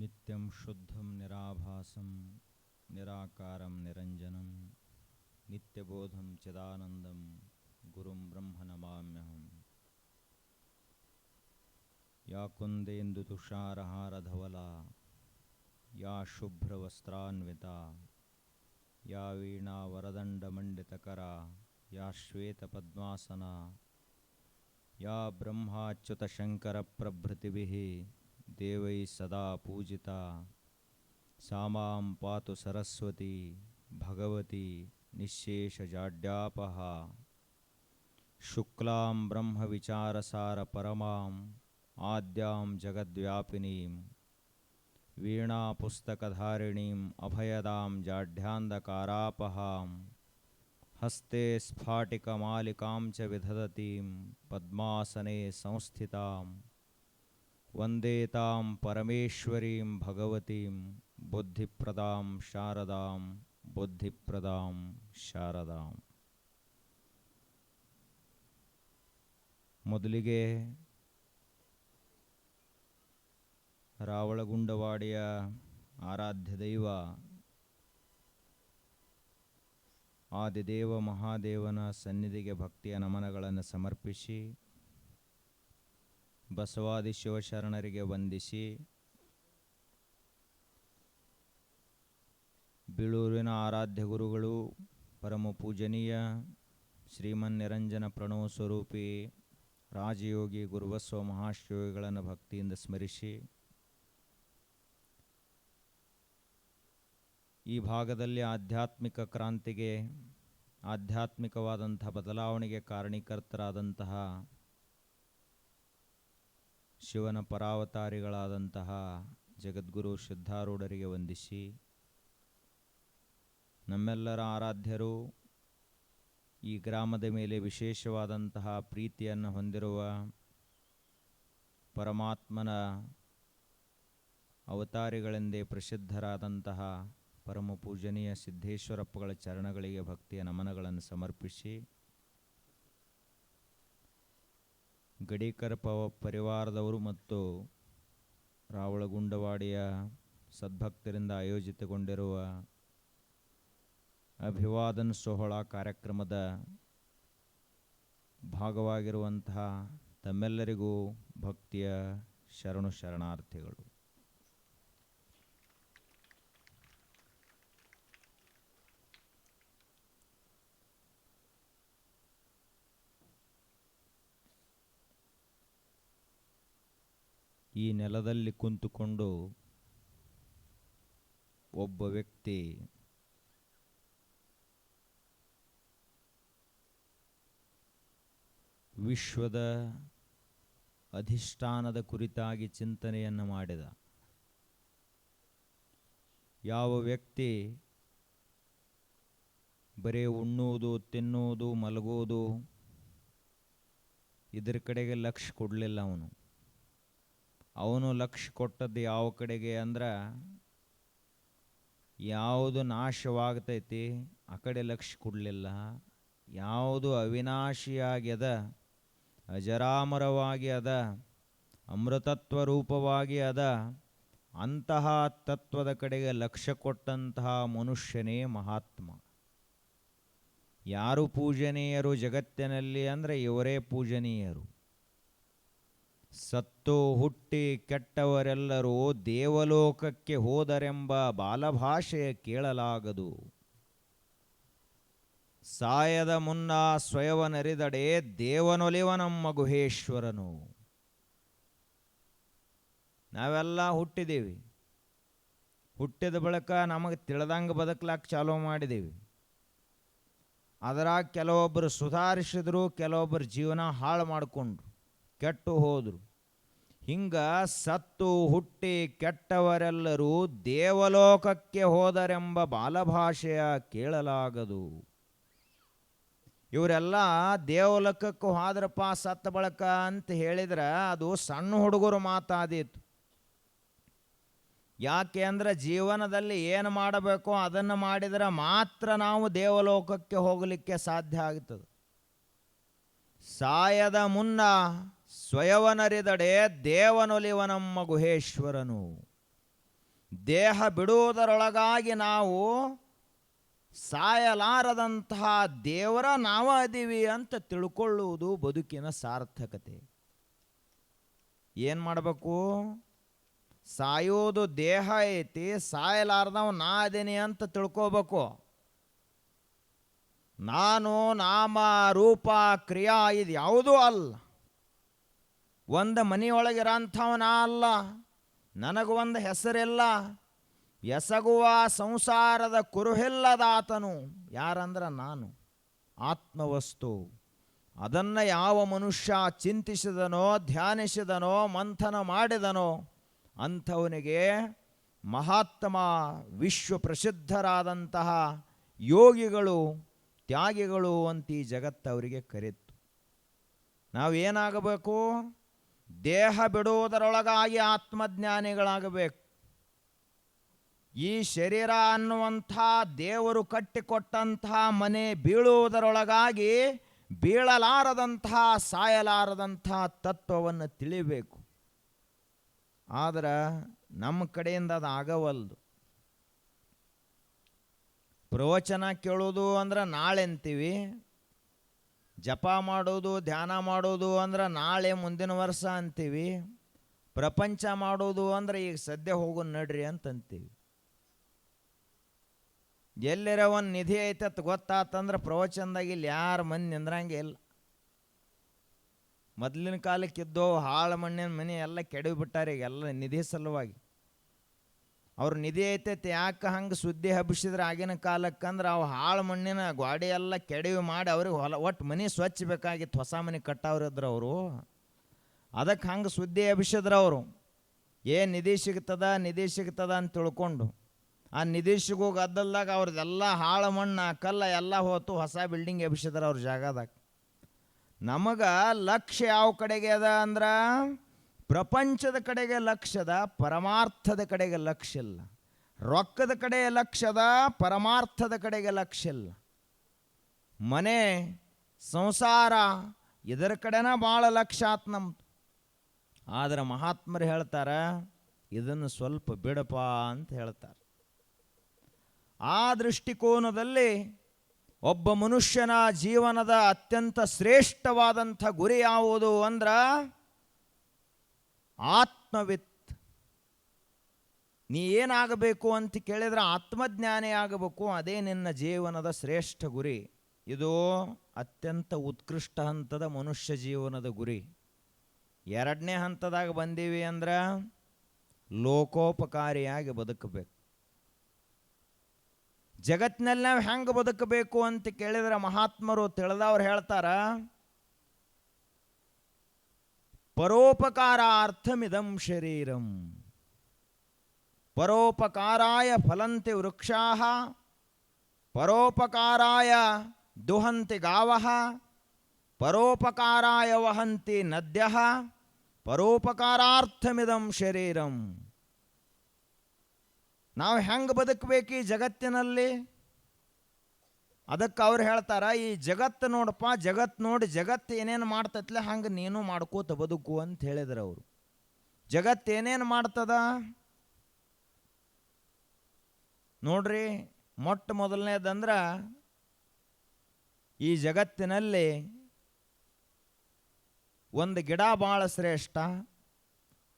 ನಿತ್ಯಂ ಶುದ್ಧಂ ನಿರಾಭಾಸಂ ನಿರಾಕಾರಂ ನಿರಂಜನಂ ನಿತ್ಯಬೋಧಂ ಚಿದಾನಂದಂ ಗುರುಂ ಬ್ರಹ್ಮ ನಮಾಮ್ಯಹಂ. ಯಾ ಕುಂದೇಂದು ತುಷಾರಹಾರಧವಲ ಯಾ ಶುಭ್ರವಸ್ತ್ರಾನ್ವಿತ ಯಾ ವೀಣಾ ವರದಂಡಮಂಡಿತಕರ ಯಾ ಶ್ವೇತಪದ್ಮಾಸನ ಯಾ ಬ್ರಹ್ಮಾಚ್ಯುತಶಂಕರಪ್ರಭೃತಿಭಿಃ ದೇವೈ ಸದಾ ಪೂಜಿತಾ ಸಾ ಮಾಂ ಪಾತು ಸರಸ್ವತಿ ಭಗವತಿ ನಿಶ್ಶೇಷಜಾಡ್ಯಾಪಹಾ. ಶುಕ್ಲಾಂ ಬ್ರಹ್ಮವಿಚಾರಸಾರ ಪರಮಾಂ ಆದ್ಯಾಂ ಜಗದ್ವ್ಯಾಪಿನೀಂ ವೀಣಾಪುಸ್ತಕಧಾರಿಣೀಂ ಅಭಯದಾಂ ಜಾಢ್ಯಾಂಧಕಾರಾಪಹಾಂ. ಹಸ್ತೆ ಸ್ಫಾಟಿಕಮಾಲಿಕಾಂ ಚ ವಿದಧತೀಂ ಪದ್ಮಾಸನೆ ಸಂಸ್ಥಿತಾಂ ವಂದೇ ತಾಂ ಪರಮೇಶ್ವರೀಂ ಭಗವತೀಂ ಬುದ್ಧಿಪ್ರದಾಂ ಶಾರದಾಂ ಬುದ್ಧಿಪ್ರದಾಂ ಶಾರದಾಂ. ಮೊದಲಿಗೆ ರಾವಳಗುಂಡವಾಡಿಯ ಆರಾಧ್ಯ ದೈವ ಆದಿದೇವ ಮಹಾದೇವನ ಸನ್ನಿಧಿಗೆ ಭಕ್ತಿಯ ನಮನಗಳನ್ನು ಸಮರ್ಪಿಸಿ, ಬಸವಾದಿ ಶಿವಶರಣರಿಗೆ ವಂದಿಸಿ, ಬೀಳೂರಿನ ಆರಾಧ್ಯ ಗುರುಗಳು ಪರಮ ಪೂಜನೀಯ ಶ್ರೀಮನ್ನಿರಂಜನ ಪ್ರಣವ ಸ್ವರೂಪಿ ರಾಜಯೋಗಿ ಗುರುಬಸವ ಮಹಾಶಿವಗಳನ್ನು ಭಕ್ತಿಯಿಂದ ಸ್ಮರಿಸಿ, ಈ ಭಾಗದಲ್ಲಿ ಆಧ್ಯಾತ್ಮಿಕ ಕ್ರಾಂತಿಗೆ, ಆಧ್ಯಾತ್ಮಿಕವಾದಂತಹ ಬದಲಾವಣೆಗೆ ಕಾರಣೀಕರ್ತರಾದಂತಹ ಶಿವನ ಪರಾವತಾರಿಗಳಾದಂತಹ ಜಗದ್ಗುರು ಸಿದ್ಧಾರೂಢರಿಗೆ ವಂದಿಸಿ, ನಮ್ಮೆಲ್ಲರ ಆರಾಧ್ಯರು ಈ ಗ್ರಾಮದ ಮೇಲೆ ವಿಶೇಷವಾದಂತಹ ಪ್ರೀತಿಯನ್ನು ಹೊಂದಿರುವ ಪರಮಾತ್ಮನ ಅವತಾರಿಗಳೆಂದೇ ಪ್ರಸಿದ್ಧರಾದಂತಹ ಪರಮ ಪೂಜನೀಯ ಸಿದ್ದೇಶ್ವರಪ್ಪಗಳ ಚರಣಗಳಿಗೆ ಭಕ್ತಿಯ ನಮನಗಳನ್ನು ಸಮರ್ಪಿಸಿ, ಗಡೀಕರ ಪರಿವಾರದವರು ಮತ್ತು ರಾವಳಗುಂಡವಾಡಿಯ ಸದ್ಭಕ್ತರಿಂದ ಆಯೋಜಿತಗೊಂಡಿರುವ ಅಭಿವಾದನ ಸೋಹಳ ಕಾರ್ಯಕ್ರಮದ ಭಾಗವಾಗಿರುವಂತಹ ತಮ್ಮೆಲ್ಲರಿಗೂ ಭಕ್ತಿಯ ಶರಣು ಶರಣಾರ್ಥಿಗಳು. ಈ ನೆಲದಲ್ಲಿ ಕುಂತುಕೊಂಡು ಒಬ್ಬ ವ್ಯಕ್ತಿ ವಿಶ್ವದ ಅಧಿಷ್ಠಾನದ ಕುರಿತಾಗಿ ಚಿಂತನೆಯನ್ನು ಮಾಡಿದ. ಯಾವ ವ್ಯಕ್ತಿ ಬರೀ ಉಣ್ಣುವುದು, ತಿನ್ನುವುದು, ಮಲಗುವುದು ಇದರ ಕಡೆಗೆ ಲಕ್ಷ್ಯ ಕೊಡಲಿಲ್ಲ. ಅವನು ಲಕ್ಷ್ಯ ಕೊಟ್ಟದ್ದು ಯಾವ ಕಡೆಗೆ ಅಂದ್ರೆ, ಯಾವುದು ನಾಶವಾಗ್ತೈತಿ ಆ ಕಡೆ ಲಕ್ಷ್ಯ ಕೊಡಲಿಲ್ಲ. ಯಾವುದು ಅವಿನಾಶಿಯಾಗಿ ಅದ, ಅಜರಾಮರವಾಗಿ ಅದ, ಅಮೃತತ್ವ ರೂಪವಾಗಿ ಅದ, ಅಂತಹ ತತ್ವದ ಕಡೆಗೆ ಲಕ್ಷ್ಯ ಕೊಟ್ಟಂತಹ ಮನುಷ್ಯನೇ ಮಹಾತ್ಮ. ಯಾರು ಪೂಜನೀಯರು ಜಗತ್ತಿನಲ್ಲಿ ಅಂದರೆ ಇವರೇ ಪೂಜನೀಯರು. ಸತ್ತು ಹುಟ್ಟಿ ಕೆಟ್ಟವರೆಲ್ಲರೂ ದೇವಲೋಕಕ್ಕೆ ಹೋದರೆಂಬ ಬಾಲಭಾಷೆಯ ಕೇಳಲಾಗದು. ಸಾಯದ ಮುನ್ನ ಸ್ವಯವನರಿದಡೆ ದೇವನೊಲಿವನಮ್ಮ ಗುಹೇಶ್ವರನು. ನಾವೆಲ್ಲ ಹುಟ್ಟಿದ್ದೀವಿ. ಹುಟ್ಟಿದ ಬಳಿಕ ನಮಗೆ ತಿಳಿದಂಗೆ ಬದುಕಲಾಕ ಚಾಲೂ ಮಾಡಿದ್ದೀವಿ. ಅದರಾಗ ಕೆಲವೊಬ್ಬರು ಸುಧಾರಿಸಿದ್ರು, ಕೆಲವೊಬ್ಬರು ಜೀವನ ಹಾಳು ಮಾಡಿಕೊಂಡ್ರು, ಕೆಟ್ಟು ಹೋದರು. ಹಿಂಗ ಸತ್ತು ಹುಟ್ಟಿ ಕೆಟ್ಟವರೆಲ್ಲರೂ ದೇವಲೋಕಕ್ಕೆ ಹೋದರೆಂಬ ಬಾಲಭಾಷೆಯ ಕೇಳಲಾಗದು. ಇವರೆಲ್ಲ ದೇವಲೋಕಕ್ಕೆ ಹೋದ್ರಪ್ಪ ಸತ್ತ ಬಳಕ ಅಂತ ಹೇಳಿದ್ರೆ ಅದು ಸಣ್ಣ ಹುಡುಗರು ಮಾತಾದೀತು. ಯಾಕೆ ಅಂದರೆ ಜೀವನದಲ್ಲಿ ಏನು ಮಾಡಬೇಕೋ ಅದನ್ನು ಮಾಡಿದರೆ ಮಾತ್ರ ನಾವು ದೇವಲೋಕಕ್ಕೆ ಹೋಗಲಿಕ್ಕೆ ಸಾಧ್ಯ ಆಗ್ತದೆ. ಸಾಯದ ಮುನ್ನ ಸ್ವಯವನರಿದಡೆ ದೇವನೊಲಿವನಮ್ಮ ಗುಹೇಶ್ವರನು. ದೇಹ ಬಿಡುವುದರೊಳಗಾಗಿ ನಾವು ಸಾಯಲಾರದಂತಹ ದೇವರ ನಾವ ಅದೀವಿ ಅಂತ ತಿಳ್ಕೊಳ್ಳುವುದು ಬದುಕಿನ ಸಾರ್ಥಕತೆ. ಏನು ಮಾಡಬೇಕು? ಸಾಯೋದು ದೇಹ ಐತಿ, ಸಾಯಲಾರ್ದವ ನಾ ಅದೇನಿ ಅಂತ ತಿಳ್ಕೋಬೇಕು. ನಾನು ನಾಮ ರೂಪ ಕ್ರಿಯಾ ಇದು ಯಾವುದೂ ಅಲ್ಲ. ಒಂದು ಮನೆಯೊಳಗಿರೋಂಥವ ನಾ ಅಲ್ಲ, ನನಗೆ ಒಂದು ಹೆಸರಿಲ್ಲ, ಎಸಗುವ ಸಂಸಾರದ ಕುರುಹಿಲ್ಲದಾತನು ಯಾರಂದ್ರೆ ನಾನು, ಆತ್ಮವಸ್ತು. ಅದನ್ನು ಯಾವ ಮನುಷ್ಯ ಚಿಂತಿಸಿದನೋ, ಧ್ಯಾನಿಸಿದನೋ, ಮಂಥನ ಮಾಡಿದನೋ ಅಂಥವನಿಗೆ ಮಹಾತ್ಮ ವಿಶ್ವ ಪ್ರಸಿದ್ಧರಾದಂತಹ ಯೋಗಿಗಳು, ತ್ಯಾಗಿಗಳು ಅಂತ ಈ ಜಗತ್ತು ಅವರಿಗೆ ಕರೆಯಿತು. ನಾವೇನಾಗಬೇಕು? ದೇಹ ಬಿಡುವುದರೊಳಗಾಗಿ ಆತ್ಮಜ್ಞಾನಿಗಳಾಗಬೇಕು. ಈ ಶರೀರ ಅನ್ನುವಂಥ ದೇವರು ಕಟ್ಟಿಕೊಟ್ಟಂತಹ ಮನೆ ಬೀಳುವುದರೊಳಗಾಗಿ ಬೀಳಲಾರದಂತಹ, ಸಾಯಲಾರದಂತಹ ತತ್ವವನ್ನು ತಿಳಿಬೇಕು. ಆದ್ರೆ ನಮ್ಮ ಕಡೆಯಿಂದ ಅದು ಆಗವಲ್ದು. ಪ್ರವಚನ ಕೇಳೋದು ಅಂದ್ರೆ ನಾಳೆ ಅಂತೀವಿ, ಜಪ ಮಾಡೋದು ಧ್ಯಾನ ಮಾಡೋದು ಅಂದ್ರೆ ನಾಳೆ ಮುಂದಿನ ವರ್ಷ ಅಂತೀವಿ, ಪ್ರಪಂಚ ಮಾಡೋದು ಅಂದ್ರೆ ಈಗ ಸದ್ಯ ಹೋಗು ನಡ್ರಿ ಅಂತಂತೀವಿ. ಎಲ್ಲರ ಒಂದು ನಿಧಿ ಐತತ್ ಗೊತ್ತಾತಂದ್ರೆ ಪ್ರವಚನದಾಗ ಇಲ್ಲಿ ಯಾರು ಮಂದಿ ನಿಂದ್ರಂಗೆ ಇಲ್ಲ. ಮೊದಲಿನ ಕಾಲಕ್ಕಿದ್ದೋ ಹಾಳು ಮಣ್ಣಿನ ಮನೆ ಎಲ್ಲ ಕೆಡವಿಬಿಟ್ಟಾರೆ ಈಗೆಲ್ಲ ನಿಧಿ ಸಲುವಾಗಿ. ಅವ್ರ ನಿಧಿ ಐತೈತೆ ಯಾಕೆ ಹಂಗೆ ಸುದ್ದಿ ಹಬ್ಬಿಸಿದ್ರೆ ಆಗಿನ ಕಾಲಕ್ಕಂದ್ರೆ ಅವು ಹಾಳು ಮಣ್ಣಿನ ಗಾಡಿ ಎಲ್ಲ ಕೆಡವಿ ಮಾಡಿ ಅವ್ರಿಗೆ ಒಟ್ಟು ಮನೆ ಸ್ವಚ್ಛ ಬೇಕಾಗಿತ್ತು. ಹೊಸ ಮನೆ ಕಟ್ಟವ್ರಿದ್ರು ಅವರು, ಅದಕ್ಕೆ ಹಂಗೆ ಸುದ್ದಿ ಹಬ್ಬಿಸಿದ್ರು ಅವರು. ನಿಧಿ ಸಿಗ್ತದ ನಿಧಿ ಸಿಗ್ತದ ಅಂತ ತಿಳ್ಕೊಂಡು ಆ ನಿಧಿ ಸಿಗೋ ಗದ್ದಲ್ದಾಗ ಅವ್ರದ್ದೆಲ್ಲ ಹಾಳು ಮಣ್ಣು ಕಲ್ಲ ಎಲ್ಲ ಹೋತು, ಹೊಸ ಬಿಲ್ಡಿಂಗ್ ಎಬ್ಬಿಸಿದ್ರು ಅವ್ರ ಜಾಗದಾಗ. ನಮಗೆ ಲಕ್ಷ್ಯ ಯಾವ ಕಡೆಗೆ ಅದ ಅಂದ್ರೆ ಪ್ರಪಂಚದ ಕಡೆಗೆ ಲಕ್ಷ್ಯದ, ಪರಮಾರ್ಥದ ಕಡೆಗೆ ಲಕ್ಷ್ಯ ಇಲ್ಲ. ರೊಕ್ಕದ ಕಡೆ ಲಕ್ಷ್ಯದ, ಪರಮಾರ್ಥದ ಕಡೆಗೆ ಲಕ್ಷ್ಯ ಇಲ್ಲ. ಮನೆ ಸಂಸಾರ ಇದರ ಕಡೆನ ಭಾಳ ಲಕ್ಷ್ಯ ಆತ್ ನಮ್ದು. ಆದರೆ ಮಹಾತ್ಮರು ಹೇಳ್ತಾರೆ ಇದನ್ನು ಸ್ವಲ್ಪ ಬಿಡಪ್ಪ ಅಂತ ಹೇಳ್ತಾರೆ. ಆ ದೃಷ್ಟಿಕೋನದಲ್ಲಿ ಒಬ್ಬ ಮನುಷ್ಯನ ಜೀವನದ ಅತ್ಯಂತ ಶ್ರೇಷ್ಠವಾದಂಥ ಗುರಿ ಯಾವುದು ಅಂದ್ರೆ ಆತ್ಮವಿತ್. ನೀ ಏನಾಗಬೇಕು ಅಂತ ಕೇಳಿದ್ರೆ ಆತ್ಮಜ್ಞಾನಿ ಆಗಬೇಕು, ಅದೇ ನಿನ್ನ ಜೀವನದ ಶ್ರೇಷ್ಠ ಗುರಿ. ಇದು ಅತ್ಯಂತ ಉತ್ಕೃಷ್ಟ ಹಂತದ ಮನುಷ್ಯ ಜೀವನದ ಗುರಿ. ಎರಡನೇ ಹಂತದಾಗ ಬಂದೀವಿ ಅಂದ್ರೆ ಲೋಕೋಪಕಾರಿಯಾಗಿ ಬದುಕಬೇಕು. ಜಗತ್ತಿನಲ್ಲಿ ನಾವು ಹೆಂಗೆ ಬದುಕಬೇಕು ಅಂತ ಕೇಳಿದ್ರೆ ಮಹಾತ್ಮರು ತಿಳಿದವ್ರು ಹೇಳ್ತಾರ, ಪರೋಪಕಾರಾರ್ಥಮಿದಂ ಶರೀರಂ, ಪರೋಪಕಾರಾಯ ಫಲಂತಿ ವೃಕ್ಷಾಃ, ಪರೋಪಕಾರಾಯ ದುಹಂತಿ ಗಾವಃ, ಪರೋಪಕಾರಾಯ ವಹಂತಿ ನದ್ಯಃ, ಪರೋಪಕಾರಾರ್ಥಮಿದಂ ಶರೀರಂ. ನಾವು ಹೆಂಗೆ ಬದುಕಬೇಕು ಈ ಜಗತ್ತಿನಲ್ಲಿ? ಅದಕ್ಕೆ ಅವ್ರು ಹೇಳ್ತಾರ, ಈ ಜಗತ್ತು ನೋಡಪ್ಪ, ಜಗತ್ತು ನೋಡಿ ಜಗತ್ತು ಏನೇನು ಮಾಡ್ತತ್ಲೆ ಹಂಗೆ ನೀನು ಮಾಡ್ಕೋತ ಬದುಕು ಅಂತ ಹೇಳಿದ್ರು ಅವರು. ಜಗತ್ತು ಏನೇನು ಮಾಡ್ತದ ನೋಡ್ರಿ. ಮೊಟ್ಟ ಮೊದಲನೇದಂದ್ರೆ ಈ ಜಗತ್ತಿನಲ್ಲಿ ಒಂದು ಗಿಡ ಭಾಳ ಶ್ರೇಷ್ಠ,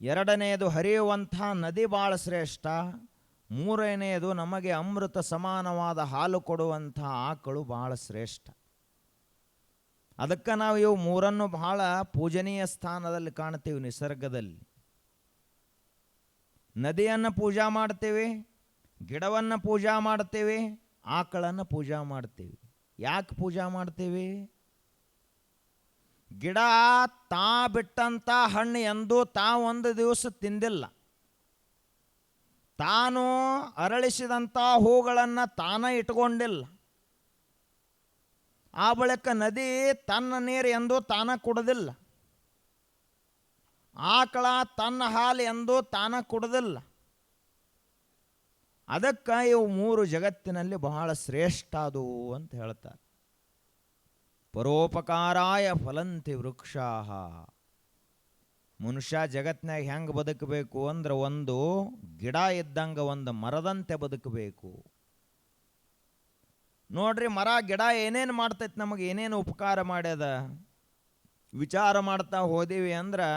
ಎರಡನೆಯದು ಹರಿಯುವಂಥ ನದಿ ಭಾಳ ಶ್ರೇಷ್ಠ, ಮೂರನೆಯದು ನಮಗೆ ಅಮೃತ ಸಮಾನವಾದ ಹಾಲು ಕೊಡುವಂಥ ಆಕಳು ಭಾಳ ಶ್ರೇಷ್ಠ. ಅದಕ್ಕೆ ನಾವು ಇವು ಮೂರನ್ನು ಬಹಳ ಪೂಜನೀಯ ಸ್ಥಾನದಲ್ಲಿ ಕಾಣ್ತೀವಿ. ನಿಸರ್ಗದಲ್ಲಿ ನದಿಯನ್ನು ಪೂಜಾ ಮಾಡ್ತೀವಿ, ಗಿಡವನ್ನು ಪೂಜಾ ಮಾಡ್ತೀವಿ, ಆಕಳನ್ನು ಪೂಜಾ ಮಾಡ್ತೀವಿ. ಯಾಕೆ ಪೂಜಾ ಮಾಡ್ತೀವಿ? ಗಿಡ ತಾ ಬಿಟ್ಟಂಥ ಹಣ್ಣು ಎಂದೂ ಒಂದು ದಿವಸ ತಿಂದಿಲ್ಲ. ತಾನು ಅರಳಿಸಿದಂಥ ಹೂಗಳನ್ನು ತಾನ ಇಟ್ಕೊಂಡಿಲ್ಲ. ಆ ಬಳಿಕ ನದಿ ತನ್ನ ನೀರು ಎಂದೂ ತಾನ ಕುಡದಿಲ್ಲ. ಆಕಳ ತನ್ನ ಹಾಲು ಎಂದೂ ತಾನ ಕುಡದಿಲ್ಲ. ಅದಕ್ಕೆ ಇವು ಮೂರು ಜಗತ್ತಿನಲ್ಲಿ ಬಹಳ ಶ್ರೇಷ್ಠ ಆದವು ಅಂತ ಹೇಳ್ತಾರೆ. ಪರೋಪಕಾರಾಯ ಫಲಂತಿ ವೃಕ್ಷಾಃ. ಮನುಷ್ಯ ಜಗತ್ನಾಗ ಹೆಂಗೆ ಬದುಕಬೇಕು ಅಂದ್ರೆ ಒಂದು ಗಿಡ ಇದ್ದಂಗೆ ಒಂದು ಮರದಂತೆ ಬದುಕಬೇಕು. ನೋಡ್ರಿ, ಮರ ಗಿಡ ಏನೇನು ಮಾಡ್ತೈತಿ, ನಮಗೆ ಏನೇನು ಉಪಕಾರ ಮಾಡ್ಯದ ವಿಚಾರ ಮಾಡ್ತಾ ಹೋದೀವಿ ಅಂದ್ರೆ,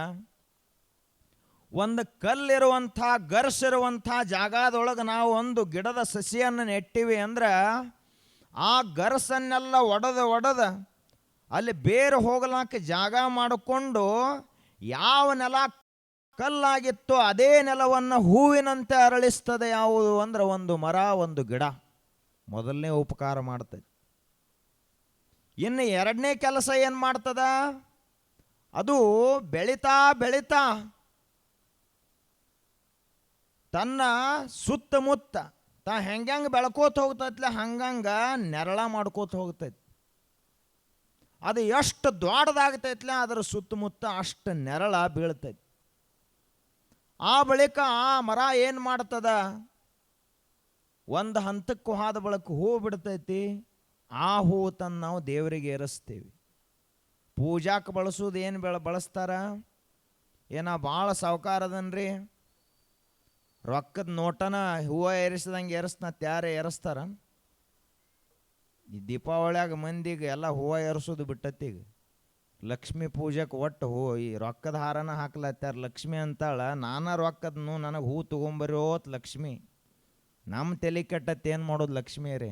ಒಂದು ಕಲ್ಲಿರುವಂಥ ಗರ್ಸಿರುವಂಥ ಜಾಗದೊಳಗೆ ನಾವು ಒಂದು ಗಿಡದ ಸಸಿಯನ್ನು ನೆಟ್ಟಿವಿ ಅಂದ್ರೆ ಆ ಗರ್ಸನ್ನೆಲ್ಲ ಒಡೆದ ಅಲ್ಲಿ ಬೇರು ಹೋಗಲಾಕ ಜಾಗ ಮಾಡಿಕೊಂಡು ಯಾವ ನೆಲ ಕಲ್ಲಾಗಿತ್ತು ಅದೇ ನೆಲವನ್ನು ಹೂವಿನಂತೆ ಅರಳಿಸ್ತದೆ. ಯಾವುದು ಅಂದ್ರೆ ಒಂದು ಮರ, ಒಂದು ಗಿಡ ಮೊದಲನೇ ಉಪಕಾರ ಮಾಡ್ತದೆ. ಇನ್ನು ಎರಡನೇ ಕೆಲಸ ಏನು ಮಾಡ್ತದ, ಅದು ಬೆಳೀತಾ ಬೆಳೀತಾ ತನ್ನ ಸುತ್ತಮುತ್ತ ಹೆಂಗೆ ಬೆಳ್ಕೋತ ಹೋಗ್ತೈತ್ಲೆ ಹಂಗಂಗೆ ನೆರಳ ಮಾಡ್ಕೋತ ಹೋಗ್ತೈತಿ. ಅದು ಎಷ್ಟು ದೊಡ್ಡದಾಗ್ತೈತ್ಲೆ ಅದರ ಸುತ್ತಮುತ್ತ ಅಷ್ಟು ನೆರಳ ಬೀಳ್ತೈತಿ. ಆ ಬಳಿಕ ಆ ಮರ ಏನು ಮಾಡ್ತದ, ಒಂದು ಹಂತಕ್ಕೂ ಹೋದ ಬಳಿಕ ಹೂ ಬಿಡ್ತೈತಿ. ಆ ಹೂ ತಂದು ನಾವು ದೇವರಿಗೆ ಏರಿಸ್ತೀವಿ. ಪೂಜಾಕ್ಕೆ ಬಳಸೋದು ಏನು ಬಳಸ್ತಾರ, ಏನೋ ಭಾಳ ಸಾವುಕಾರದನ್ರಿ ರೊಕ್ಕದ ನೋಟನ ಹೂವು ಏರಿಸಿದಂಗೆ ಏರಿಸ್ನತ್ ಯಾರೇ ಏರಿಸ್ತಾರ? ಈ ದೀಪಾವಳಿಯಾಗ ಮಂದಿಗೆ ಎಲ್ಲ ಹೂವು ಏರಿಸೋದು ಬಿಟ್ಟತ್ತಿ. ಈಗ ಲಕ್ಷ್ಮೀ ಪೂಜೆಗೆ ಒಟ್ಟು ಹೂ ಈ ರೊಕ್ಕದ ಹಾರನ ಹಾಕ್ಲತ್ತಾರ. ಲಕ್ಷ್ಮಿ ಅಂತಾಳ, ನಾನಾ ರೊಕ್ಕದನು ನನಗೆ ಹೂ ತೊಗೊಂಬರೋತ್ ಲಕ್ಷ್ಮಿ. ನಮ್ಮ ತಲೆ ಕೆಟ್ಟತ್ತೆ ಏನು ಮಾಡೋದು ಲಕ್ಷ್ಮೀ ರೀ.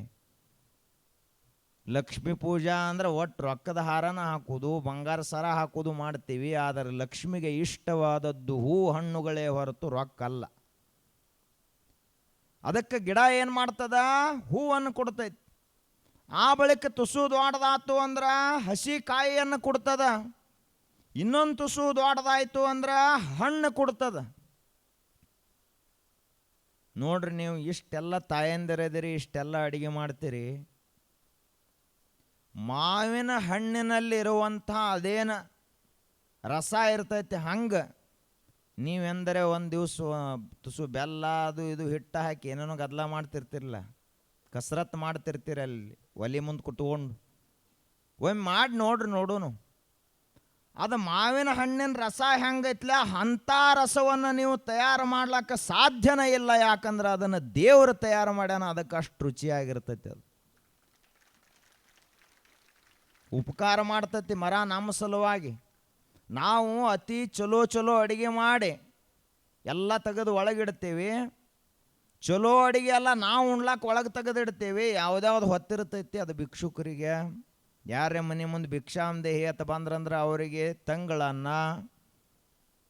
ಲಕ್ಷ್ಮೀ ಪೂಜಾ ಅಂದ್ರೆ ಒಟ್ಟು ರೊಕ್ಕದ ಹಾರನ ಹಾಕೋದು, ಬಂಗಾರ ಸರ ಹಾಕೋದು ಮಾಡ್ತೀವಿ. ಆದರೆ ಲಕ್ಷ್ಮಿಗೆ ಇಷ್ಟವಾದದ್ದು ಹೂ ಹಣ್ಣುಗಳೇ ಹೊರತು ರೊಕ್ಕ ಅಲ್ಲ. ಅದಕ್ಕೆ ಗಿಡ ಏನು ಮಾಡ್ತದ, ಹೂವನ್ನು ಕೊಡ್ತೈತಿ. ಆ ಬಳಿಕ ತುಸು ದೊಡ್ಡದಾತು ಅಂದ್ರೆ ಹಸಿ ಕಾಯಿಯನ್ನು ಕೊಡ್ತದ. ಇನ್ನೊಂದು ತುಸು ದೊಡ್ಡದಾಯ್ತು ಅಂದ್ರೆ ಹಣ್ಣು ಕೊಡ್ತದ. ನೋಡ್ರಿ, ನೀವು ಇಷ್ಟೆಲ್ಲ ತಾಯಂದಿರದಿರಿ, ಇಷ್ಟೆಲ್ಲ ಅಡಿಗೆ ಮಾಡ್ತೀರಿ. ಮಾವಿನ ಹಣ್ಣಿನಲ್ಲಿರುವಂಥ ಅದೇನ ರಸ ಇರ್ತೈತಿ, ಹಂಗೆ ನೀವೆಂದರೆ ಒಂದು ದಿವಸ ತುಸು ಬೆಲ್ಲ ಅದು ಇದು ಹಿಟ್ಟು ಹಾಕಿ ಏನೇನೋ ಗದ್ದಲ ಮಾಡ್ತಿರ್ತಿರಲ್ಲ, ಕಸರತ್ತು ಮಾಡ್ತಿರ್ತೀರ ಅಲ್ಲಿ ಒಲೆ ಮುಂದೆ ಕುತ್ಕೊಂಡು. ಒಮ್ಮೆ ಮಾಡಿ ನೋಡೋನು. ಅದು ಮಾವಿನ ಹಣ್ಣಿನ ರಸ ಹೆಂಗೈತ್ಲ ಅಂಥ ರಸವನ್ನು ನೀವು ತಯಾರು ಮಾಡ್ಲಿಕ್ಕೆ ಸಾಧ್ಯನೇ ಇಲ್ಲ. ಯಾಕಂದ್ರೆ ಅದನ್ನು ದೇವರು ತಯಾರು ಮಾಡ್ಯಾನ, ಅದಕ್ಕೆ ಅಷ್ಟು ರುಚಿಯಾಗಿರ್ತೈತಿ. ಅದು ಉಪಕಾರ ಮಾಡ್ತೈತಿ ಮರ ನಮ್ಮ ಸಲುವಾಗಿ. ನಾವು ಅತಿ ಚಲೋ ಅಡುಗೆ ಮಾಡಿ ಎಲ್ಲ ತೆಗೆದು ಒಳಗಿಡ್ತೀವಿ. ಚಲೋ ಅಡುಗೆ ಎಲ್ಲ ನಾವು ಉಣ್ಲಾಕ ಒಳಗೆ ತೆಗೆದಿಡ್ತೀವಿ. ಯಾವುದ್ಯಾವ್ದು ಹೊತ್ತಿರ್ತೈತಿ ಅದು ಭಿಕ್ಷುಕರಿಗೆ. ಯಾರೇ ಮನೆ ಮುಂದೆ ಭಿಕ್ಷಾಂದೇಹಿ ಅಂತ ಬಂದ್ರಂದ್ರೆ ಅವರಿಗೆ ತಂಗಳನ್ನ,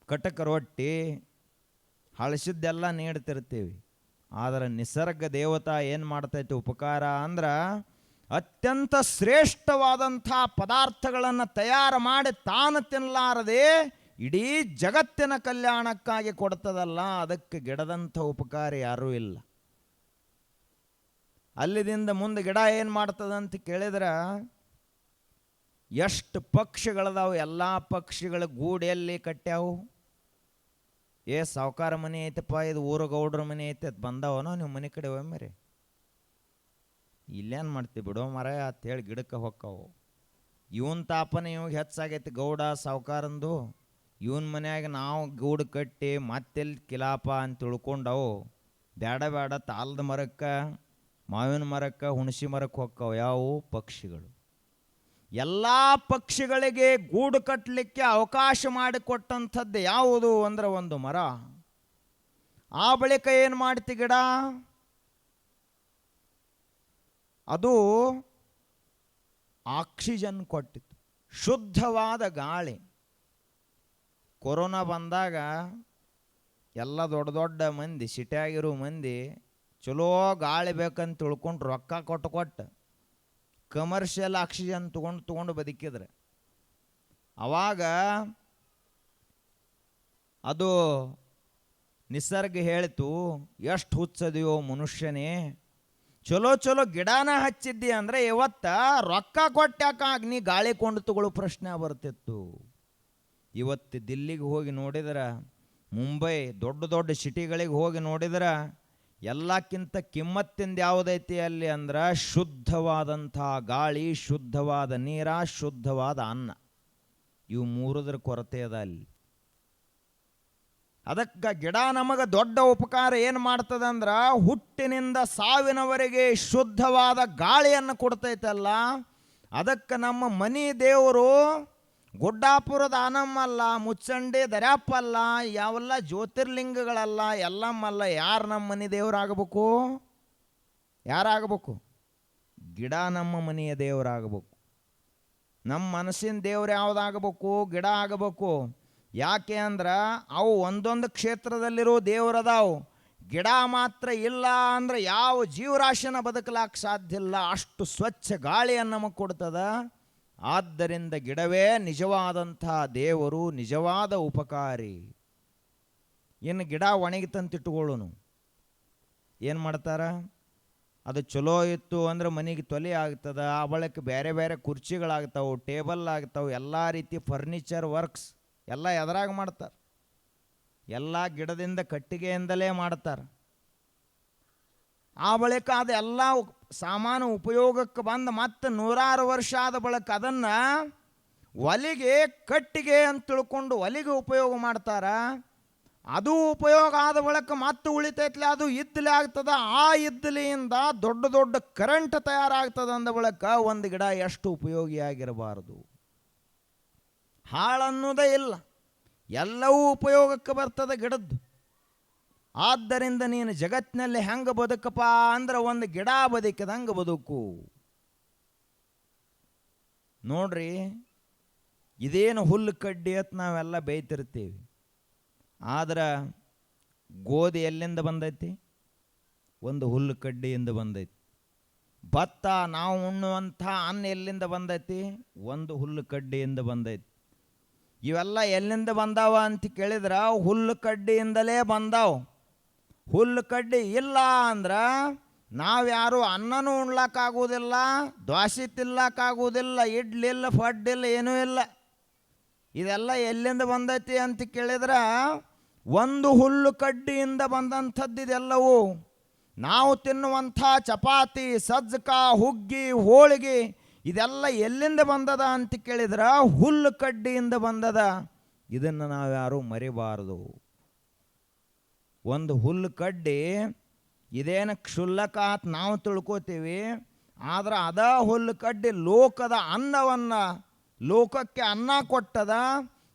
ಕಟಕ ರೊಟ್ಟಿ, ಹಳಸಿದ್ದೆಲ್ಲ ನೀಡ್ತಿರ್ತೀವಿ. ಆದರೆ ನಿಸರ್ಗ ದೇವತಾ ಏನು ಮಾಡ್ತೈತಿ ಉಪಕಾರ ಅಂದ್ರೆ ಅತ್ಯಂತ ಶ್ರೇಷ್ಠವಾದಂಥ ಪದಾರ್ಥಗಳನ್ನು ತಯಾರು ಮಾಡಿ ತಾನು ತಿನ್ನಲಾರದೆ ಇಡೀ ಜಗತ್ತಿನ ಕಲ್ಯಾಣಕ್ಕಾಗಿ ಕೊಡ್ತದಲ್ಲ. ಅದಕ್ಕೆ ಗಿಡದಂಥ ಉಪಕಾರ ಯಾರೂ ಇಲ್ಲ. ಅಲ್ಲಿದಿಂದ ಮುಂದೆ ಗಿಡ ಏನು ಮಾಡ್ತದಂತ ಕೇಳಿದ್ರೆ, ಎಷ್ಟು ಪಕ್ಷಿಗಳದಾವು, ಎಲ್ಲ ಪಕ್ಷಿಗಳ ಗೂಡೆಯಲ್ಲಿ ಕಟ್ಟ್ಯಾವು. ಸಾವುಕಾರ ಮನೆ ಐತಪ್ಪ, ಇದು ಊರ ಗೌಡ್ರ ಮನೆ ಐತೆ, ಅದು ಬಂದವನೋ ನೀವು ಮನೆ ಕಡೆ ಒಮ್ಮೆರಿ. ಇಲ್ಲೇನು ಮಾಡ್ತೀವಿ ಬಿಡೋ ಮರ ಅಂತ ಹೇಳಿ ಗಿಡಕ್ಕೆ ಹೊಕ್ಕವು. ಇವನ್ ತಾಪನ ಇವಾಗ ಹೆಚ್ಚಾಗೈತಿ ಗೌಡ ಸಾವುಕಾರಂದು. ಇವನ್ ಮನ್ಯಾಗ ನಾವು ಗೂಡು ಕಟ್ಟಿ ಮತ್ತೆಲ್ಲಿ ಕಿಲಾಪ ಅಂತ ತಿಳ್ಕೊಂಡವು. ಬೇಡ ತಾಲದ ಮರಕ್ಕೆ, ಮಾವಿನ ಮರಕ್ಕೆ, ಹುಣಸಿ ಮರಕ್ಕೆ ಹೊಕ್ಕವು ಯಾವು ಪಕ್ಷಿಗಳು. ಎಲ್ಲ ಪಕ್ಷಿಗಳಿಗೆ ಗೂಡು ಕಟ್ಟಲಿಕ್ಕೆ ಅವಕಾಶ ಮಾಡಿಕೊಟ್ಟಂಥದ್ದು ಯಾವುದು ಅಂದ್ರೆ ಒಂದು ಮರ. ಆ ಬಳಿಕ ಏನು ಮಾಡ್ತಿ ಗಿಡ, ಅದು ಆಕ್ಸಿಜನ್ ಕೊಟ್ಟಿತ್ತು, ಶುದ್ಧವಾದ ಗಾಳಿ. ಕೊರೋನಾ ಬಂದಾಗ ಎಲ್ಲ ದೊಡ್ಡ ದೊಡ್ಡ ಮಂದಿ, ಸಿಟಿಯಾಗಿರೋ ಮಂದಿ ಚಲೋ ಗಾಳಿ ಬೇಕಂತ ತಿಳ್ಕೊಂಡು ರೊಕ್ಕ ಕೊಟ್ಟು ಕಮರ್ಷಿಯಲ್ ಆಕ್ಸಿಜನ್ ತೊಗೊಂಡು ಬದುಕಿದ್ರೆ. ಅವಾಗ ಅದು ನಿಸರ್ಗ ಹೇಳ್ತು, ಎಷ್ಟು ಹುಚ್ಚದಿಯೋ ಮನುಷ್ಯನೇ, ಚಲೋ ಗಿಡನ ಹಚ್ಚಿದ್ದಿ ಅಂದರೆ ಇವತ್ತ ರೊಕ್ಕ ಕೊಟ್ಟಾಕ ನೀ ಗಾಳಿ ಕೊಂಡು ತಗೊಳ್ಳೋ ಪ್ರಶ್ನೆ ಬರ್ತಿತ್ತು. ಇವತ್ತು ದಿಲ್ಲಿಗೆ ಹೋಗಿ ನೋಡಿದ್ರೆ, ಮುಂಬೈ ದೊಡ್ಡ ಸಿಟಿಗಳಿಗೆ ಹೋಗಿ ನೋಡಿದ್ರೆ ಎಲ್ಲಕ್ಕಿಂತ ಕಿಮ್ಮತ್ತಿಂದ ಯಾವುದೈತಿ ಅಲ್ಲಿ ಅಂದ್ರೆ ಶುದ್ಧವಾದಂಥ ಗಾಳಿ, ಶುದ್ಧವಾದ ನೀರ, ಶುದ್ಧವಾದ ಅನ್ನ. ಇವು ಮೂರದ್ರ ಕೊರತೆ ಅದ ಅಲ್ಲಿ. ಅದಕ್ಕೆ ಗಿಡ ನಮಗೆ ದೊಡ್ಡ ಉಪಕಾರ ಏನು ಮಾಡ್ತದಂದ್ರೆ ಹುಟ್ಟಿನಿಂದ ಸಾವಿನವರೆಗೆ ಶುದ್ಧವಾದ ಗಾಳಿಯನ್ನು ಕೊಡ್ತೈತಲ್ಲ. ಅದಕ್ಕೆ ನಮ್ಮ ಮನೆ ದೇವರು ಗುಡ್ಡಾಪುರದ ಆನಮ್ಮಲ್ಲ, ಮುಚ್ಚಂಡಿ ದರ್ಯಾಪಲ್ಲ, ಯಾವೆಲ್ಲ ಜ್ಯೋತಿರ್ಲಿಂಗಗಳಲ್ಲ, ಎಲ್ಲಮ್ಮಲ್ಲ. ಯಾರು ನಮ್ಮ ಮನೆ ದೇವರಾಗಬೇಕು? ಯಾರಾಗಬೇಕು? ಗಿಡ ನಮ್ಮ ಮನೆಯ ದೇವರಾಗಬೇಕು. ನಮ್ಮ ಮನಸ್ಸಿನ ದೇವ್ರು ಯಾವುದಾಗಬೇಕು? ಗಿಡ ಆಗಬೇಕು. ಯಾಕೆ ಅಂದ್ರೆ ಅವು ಒಂದೊಂದು ಕ್ಷೇತ್ರದಲ್ಲಿರೋ ದೇವರದಾವು. ಗಿಡ ಮಾತ್ರ ಇಲ್ಲ ಅಂದ್ರೆ ಯಾವ ಜೀವರಾಶಿನ ಬದುಕಲಾಕ ಸಾಧ್ಯ ಇಲ್ಲ. ಅಷ್ಟು ಸ್ವಚ್ಛ ಗಾಳಿಯನ್ನು ನಮಗೆ ಕೊಡ್ತದ. ಆದ್ದರಿಂದ ಗಿಡವೇ ನಿಜವಾದಂಥ ದೇವರು, ನಿಜವಾದ ಉಪಕಾರಿ. ಇನ್ನು ಗಿಡ ಒಣಗಿತಂತಿಟ್ಟುಕೊಳ್ಳೋನು ಏನು ಮಾಡ್ತಾರ? ಅದು ಚಲೋ ಇತ್ತು ಅಂದ್ರೆ ಮನೆಗೆ ತೊಲೆ ಆಗ್ತದೆ. ಆ ಬಳಿಕ ಬೇರೆ ಬೇರೆ ಕುರ್ಚಿಗಳಾಗ್ತಾವೆ, ಟೇಬಲ್ ಆಗ್ತಾವೆ, ಎಲ್ಲ ರೀತಿ ಫರ್ನಿಚರ್ ವರ್ಕ್ಸ್ ಎಲ್ಲ ಎದ್ರಾಗ ಮಾಡ್ತಾರೆ. ಎಲ್ಲ ಗಿಡದಿಂದ ಕಟ್ಟಿಗೆಯಿಂದಲೇ ಮಾಡ್ತಾರೆ. ಆ ಬಳಿಕ ಅದೆಲ್ಲ ಸಾಮಾನು ಉಪಯೋಗಕ್ಕೆ ಬಂದು ಮತ್ತೆ 100 ವರ್ಷ ಆದ ಬಳಿಕ ಅದನ್ನು ಒಲೆಗೆ ಕಟ್ಟಿಗೆ ಅಂತ ತಿಳ್ಕೊಂಡು ಒಲೆಗೆ ಉಪಯೋಗ ಮಾಡ್ತಾರೆ. ಅದು ಉಪಯೋಗ ಆದ ಬಳಿಕ ಮತ್ತೆ ಉಳಿತೈತ್ಲೆ, ಅದು ಇದ್ದಲೆ ಆಗ್ತದ. ಆ ಇದ್ದಲಿಯಿಂದ ದೊಡ್ಡ ದೊಡ್ಡ ಕರೆಂಟ್ ತಯಾರಾಗ್ತದೆ. ಅಂದ ಬಳಿಕ ಒಂದು ಗಿಡ ಎಷ್ಟು ಉಪಯೋಗಿಯಾಗಿರಬಾರದು? ಹಾಳನ್ನೋದೇ ಇಲ್ಲ, ಎಲ್ಲವೂ ಉಪಯೋಗಕ್ಕೆ ಬರ್ತದೆ ಗಿಡದ್ದು. ಆದ್ದರಿಂದ ನೀನು ಜಗತ್ತಿನಲ್ಲಿ ಹೆಂಗೆ ಬದುಕಪ್ಪ ಅಂದ್ರೆ ಒಂದು ಗಿಡ ಬದುಕಿದಂಗೆ ಬದುಕು. ನೋಡ್ರಿ, ಇದೇನು ಹುಲ್ಲು ಕಡ್ಡಿ ಅಂತ ನಾವೆಲ್ಲ ಬೇಯ್ತಿರ್ತೀವಿ. ಆದ್ರೆ ಗೋಧಿ ಎಲ್ಲಿಂದ ಬಂದೈತಿ? ಒಂದು ಹುಲ್ಲು ಕಡ್ಡಿಯಿಂದ ಬಂದೈತಿ. ಭತ್ತ ನಾವು ಉಣ್ಣುವಂಥ ಅನ್ನ ಎಲ್ಲಿಂದ ಬಂದೈತಿ? ಒಂದು ಹುಲ್ಲು ಕಡ್ಡಿಯಿಂದ ಬಂದೈತಿ. ಇವೆಲ್ಲ ಎಲ್ಲಿಂದ ಬಂದಾವ ಅಂತ ಕೇಳಿದ್ರೆ ಹುಲ್ಲು ಕಡ್ಡಿಯಿಂದಲೇ ಬಂದಾವ. ಹುಲ್ಲು ಕಡ್ಡಿ ಇಲ್ಲ ಅಂದ್ರೆ ನಾವ್ಯಾರು ಅನ್ನನೂ ಉಣ್ಲಕ್ಕಾಗೋದಿಲ್ಲ, ದ್ವಾಸೆ ತಿನ್ನಕ್ಕಾಗೋದಿಲ್ಲ, ಇಡ್ಲಿ ಇಲ್ಲ, ಫಡ್ಡಿಲ್ಲ, ಏನೂ ಇಲ್ಲ. ಇದೆಲ್ಲ ಎಲ್ಲಿಂದ ಬಂದೈತಿ ಅಂತ ಕೇಳಿದ್ರೆ ಒಂದು ಹುಲ್ಲು ಕಡ್ಡಿಯಿಂದ ಬಂದಂಥದ್ದು ಇದೆಲ್ಲವೂ. ನಾವು ತಿನ್ನುವಂಥ ಚಪಾತಿ, ಸಜ್ಜಕ, ಹುಗ್ಗಿ, ಹೋಳಿಗೆ ಇದೆಲ್ಲ ಎಲ್ಲಿಂದ ಬಂದದ ಅಂತ ಕೇಳಿದ್ರೆ ಹುಲ್ಲು ಕಡ್ಡಿಯಿಂದ ಬಂದದ. ಇದನ್ನು ನಾವ್ಯಾರು ಮರಿಬಾರದು. ಒಂದು ಹುಲ್ಲು ಕಡ್ಡಿ ಇದೇನು ಕ್ಷುಲ್ಲಕ ಅಂತ ನಾವು ತಿಳ್ಕೋತೀವಿ. ಆದ್ರೆ ಅದ ಹುಲ್ಲು ಕಡ್ಡಿ ಲೋಕದ ಅನ್ನವನ್ನು, ಲೋಕಕ್ಕೆ ಅನ್ನ ಕೊಟ್ಟದ.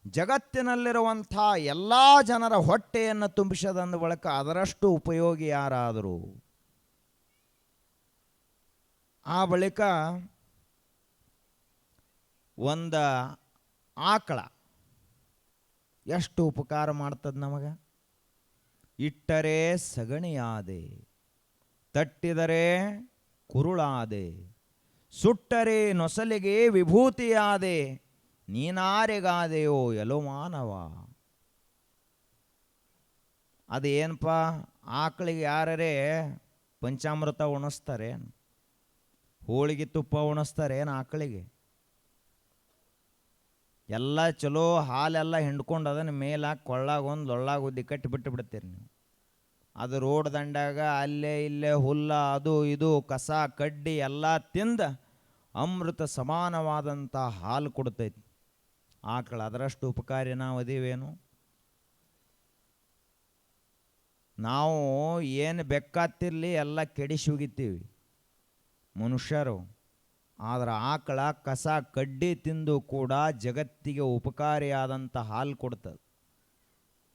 ಜಗತ್ತಿನಲ್ಲಿರುವಂಥ ಎಲ್ಲ ಜನರ ಹೊಟ್ಟೆಯನ್ನು ತುಂಬಿಸದಂದ ಬಳಿಕ ಅದರಷ್ಟು ಉಪಯೋಗಿ ಯಾರಾದರೂ? ಆ ಬಳಿಕ ಒಂದು ಆಕಳ ಎಷ್ಟು ಉಪಕಾರ ಮಾಡ್ತದೆ ನಮಗೆ. ಇಟ್ಟರೆ ಸಗಣಿಯಾದೆ, ತಟ್ಟಿದರೆ ಕುರುಳಾದೆ, ಸುಟ್ಟರೆ ನೊಸಲಿಗೆ ವಿಭೂತಿಯಾದೆ, ನೀನಾರೆಗಾದೆಯೋ ಎಲೋ ಮಾನವ. ಅದೇನಪ್ಪ, ಆಕಳಿಗೆ ಯಾರೇ ಪಂಚಾಮೃತ ಉಣಿಸ್ತಾರೇನು? ಹೋಳಿಗೆ ತುಪ್ಪ ಉಣಿಸ್ತಾರೇನು ಆಕಳಿಗೆ? ಎಲ್ಲ ಚಲೋ ಹಾಲೆಲ್ಲ ಹಿಂಡ್ಕೊಂಡು ಅದನ್ನು ಮೇಲಾಗಿ ಕೊಳ್ಳಾಗ ಒಂದು ಲೊಳ್ಳಾಗ ಉದ್ದಿ ಕಟ್ಟಿ ಬಿಟ್ಟು ಬಿಡ್ತೀರಿ ನೀವು. ಅದು ರೋಡ್ ದಂಡಾಗ ಅಲ್ಲೇ ಇಲ್ಲೇ ಹುಲ್ಲ ಅದು ಇದು ಕಸ ಕಡ್ಡಿ ಎಲ್ಲ ತಿಂದ ಅಮೃತ ಸಮಾನವಾದಂಥ ಹಾಲು ಕೊಡ್ತೈತಿ ಆಕಳ. ಅದರಷ್ಟು ಉಪಕಾರಿ ನಾವು ಅದೀವೇನು? ನಾವು ಏನು ಬೆಕ್ಕಾತಿರ್ಲಿ ಎಲ್ಲ ಕೆಡಿಸಿ ಹೋಗಿತ್ತೀವಿ ಮನುಷ್ಯರು. ಆದರೆ ಆಕಳ ಕಸ ಕಡ್ಡಿ ತಿಂದು ಕೂಡ ಜಗತ್ತಿಗೆ ಉಪಕಾರಿಯಾದಂಥ ಹಾಲು ಕೊಡ್ತದೆ.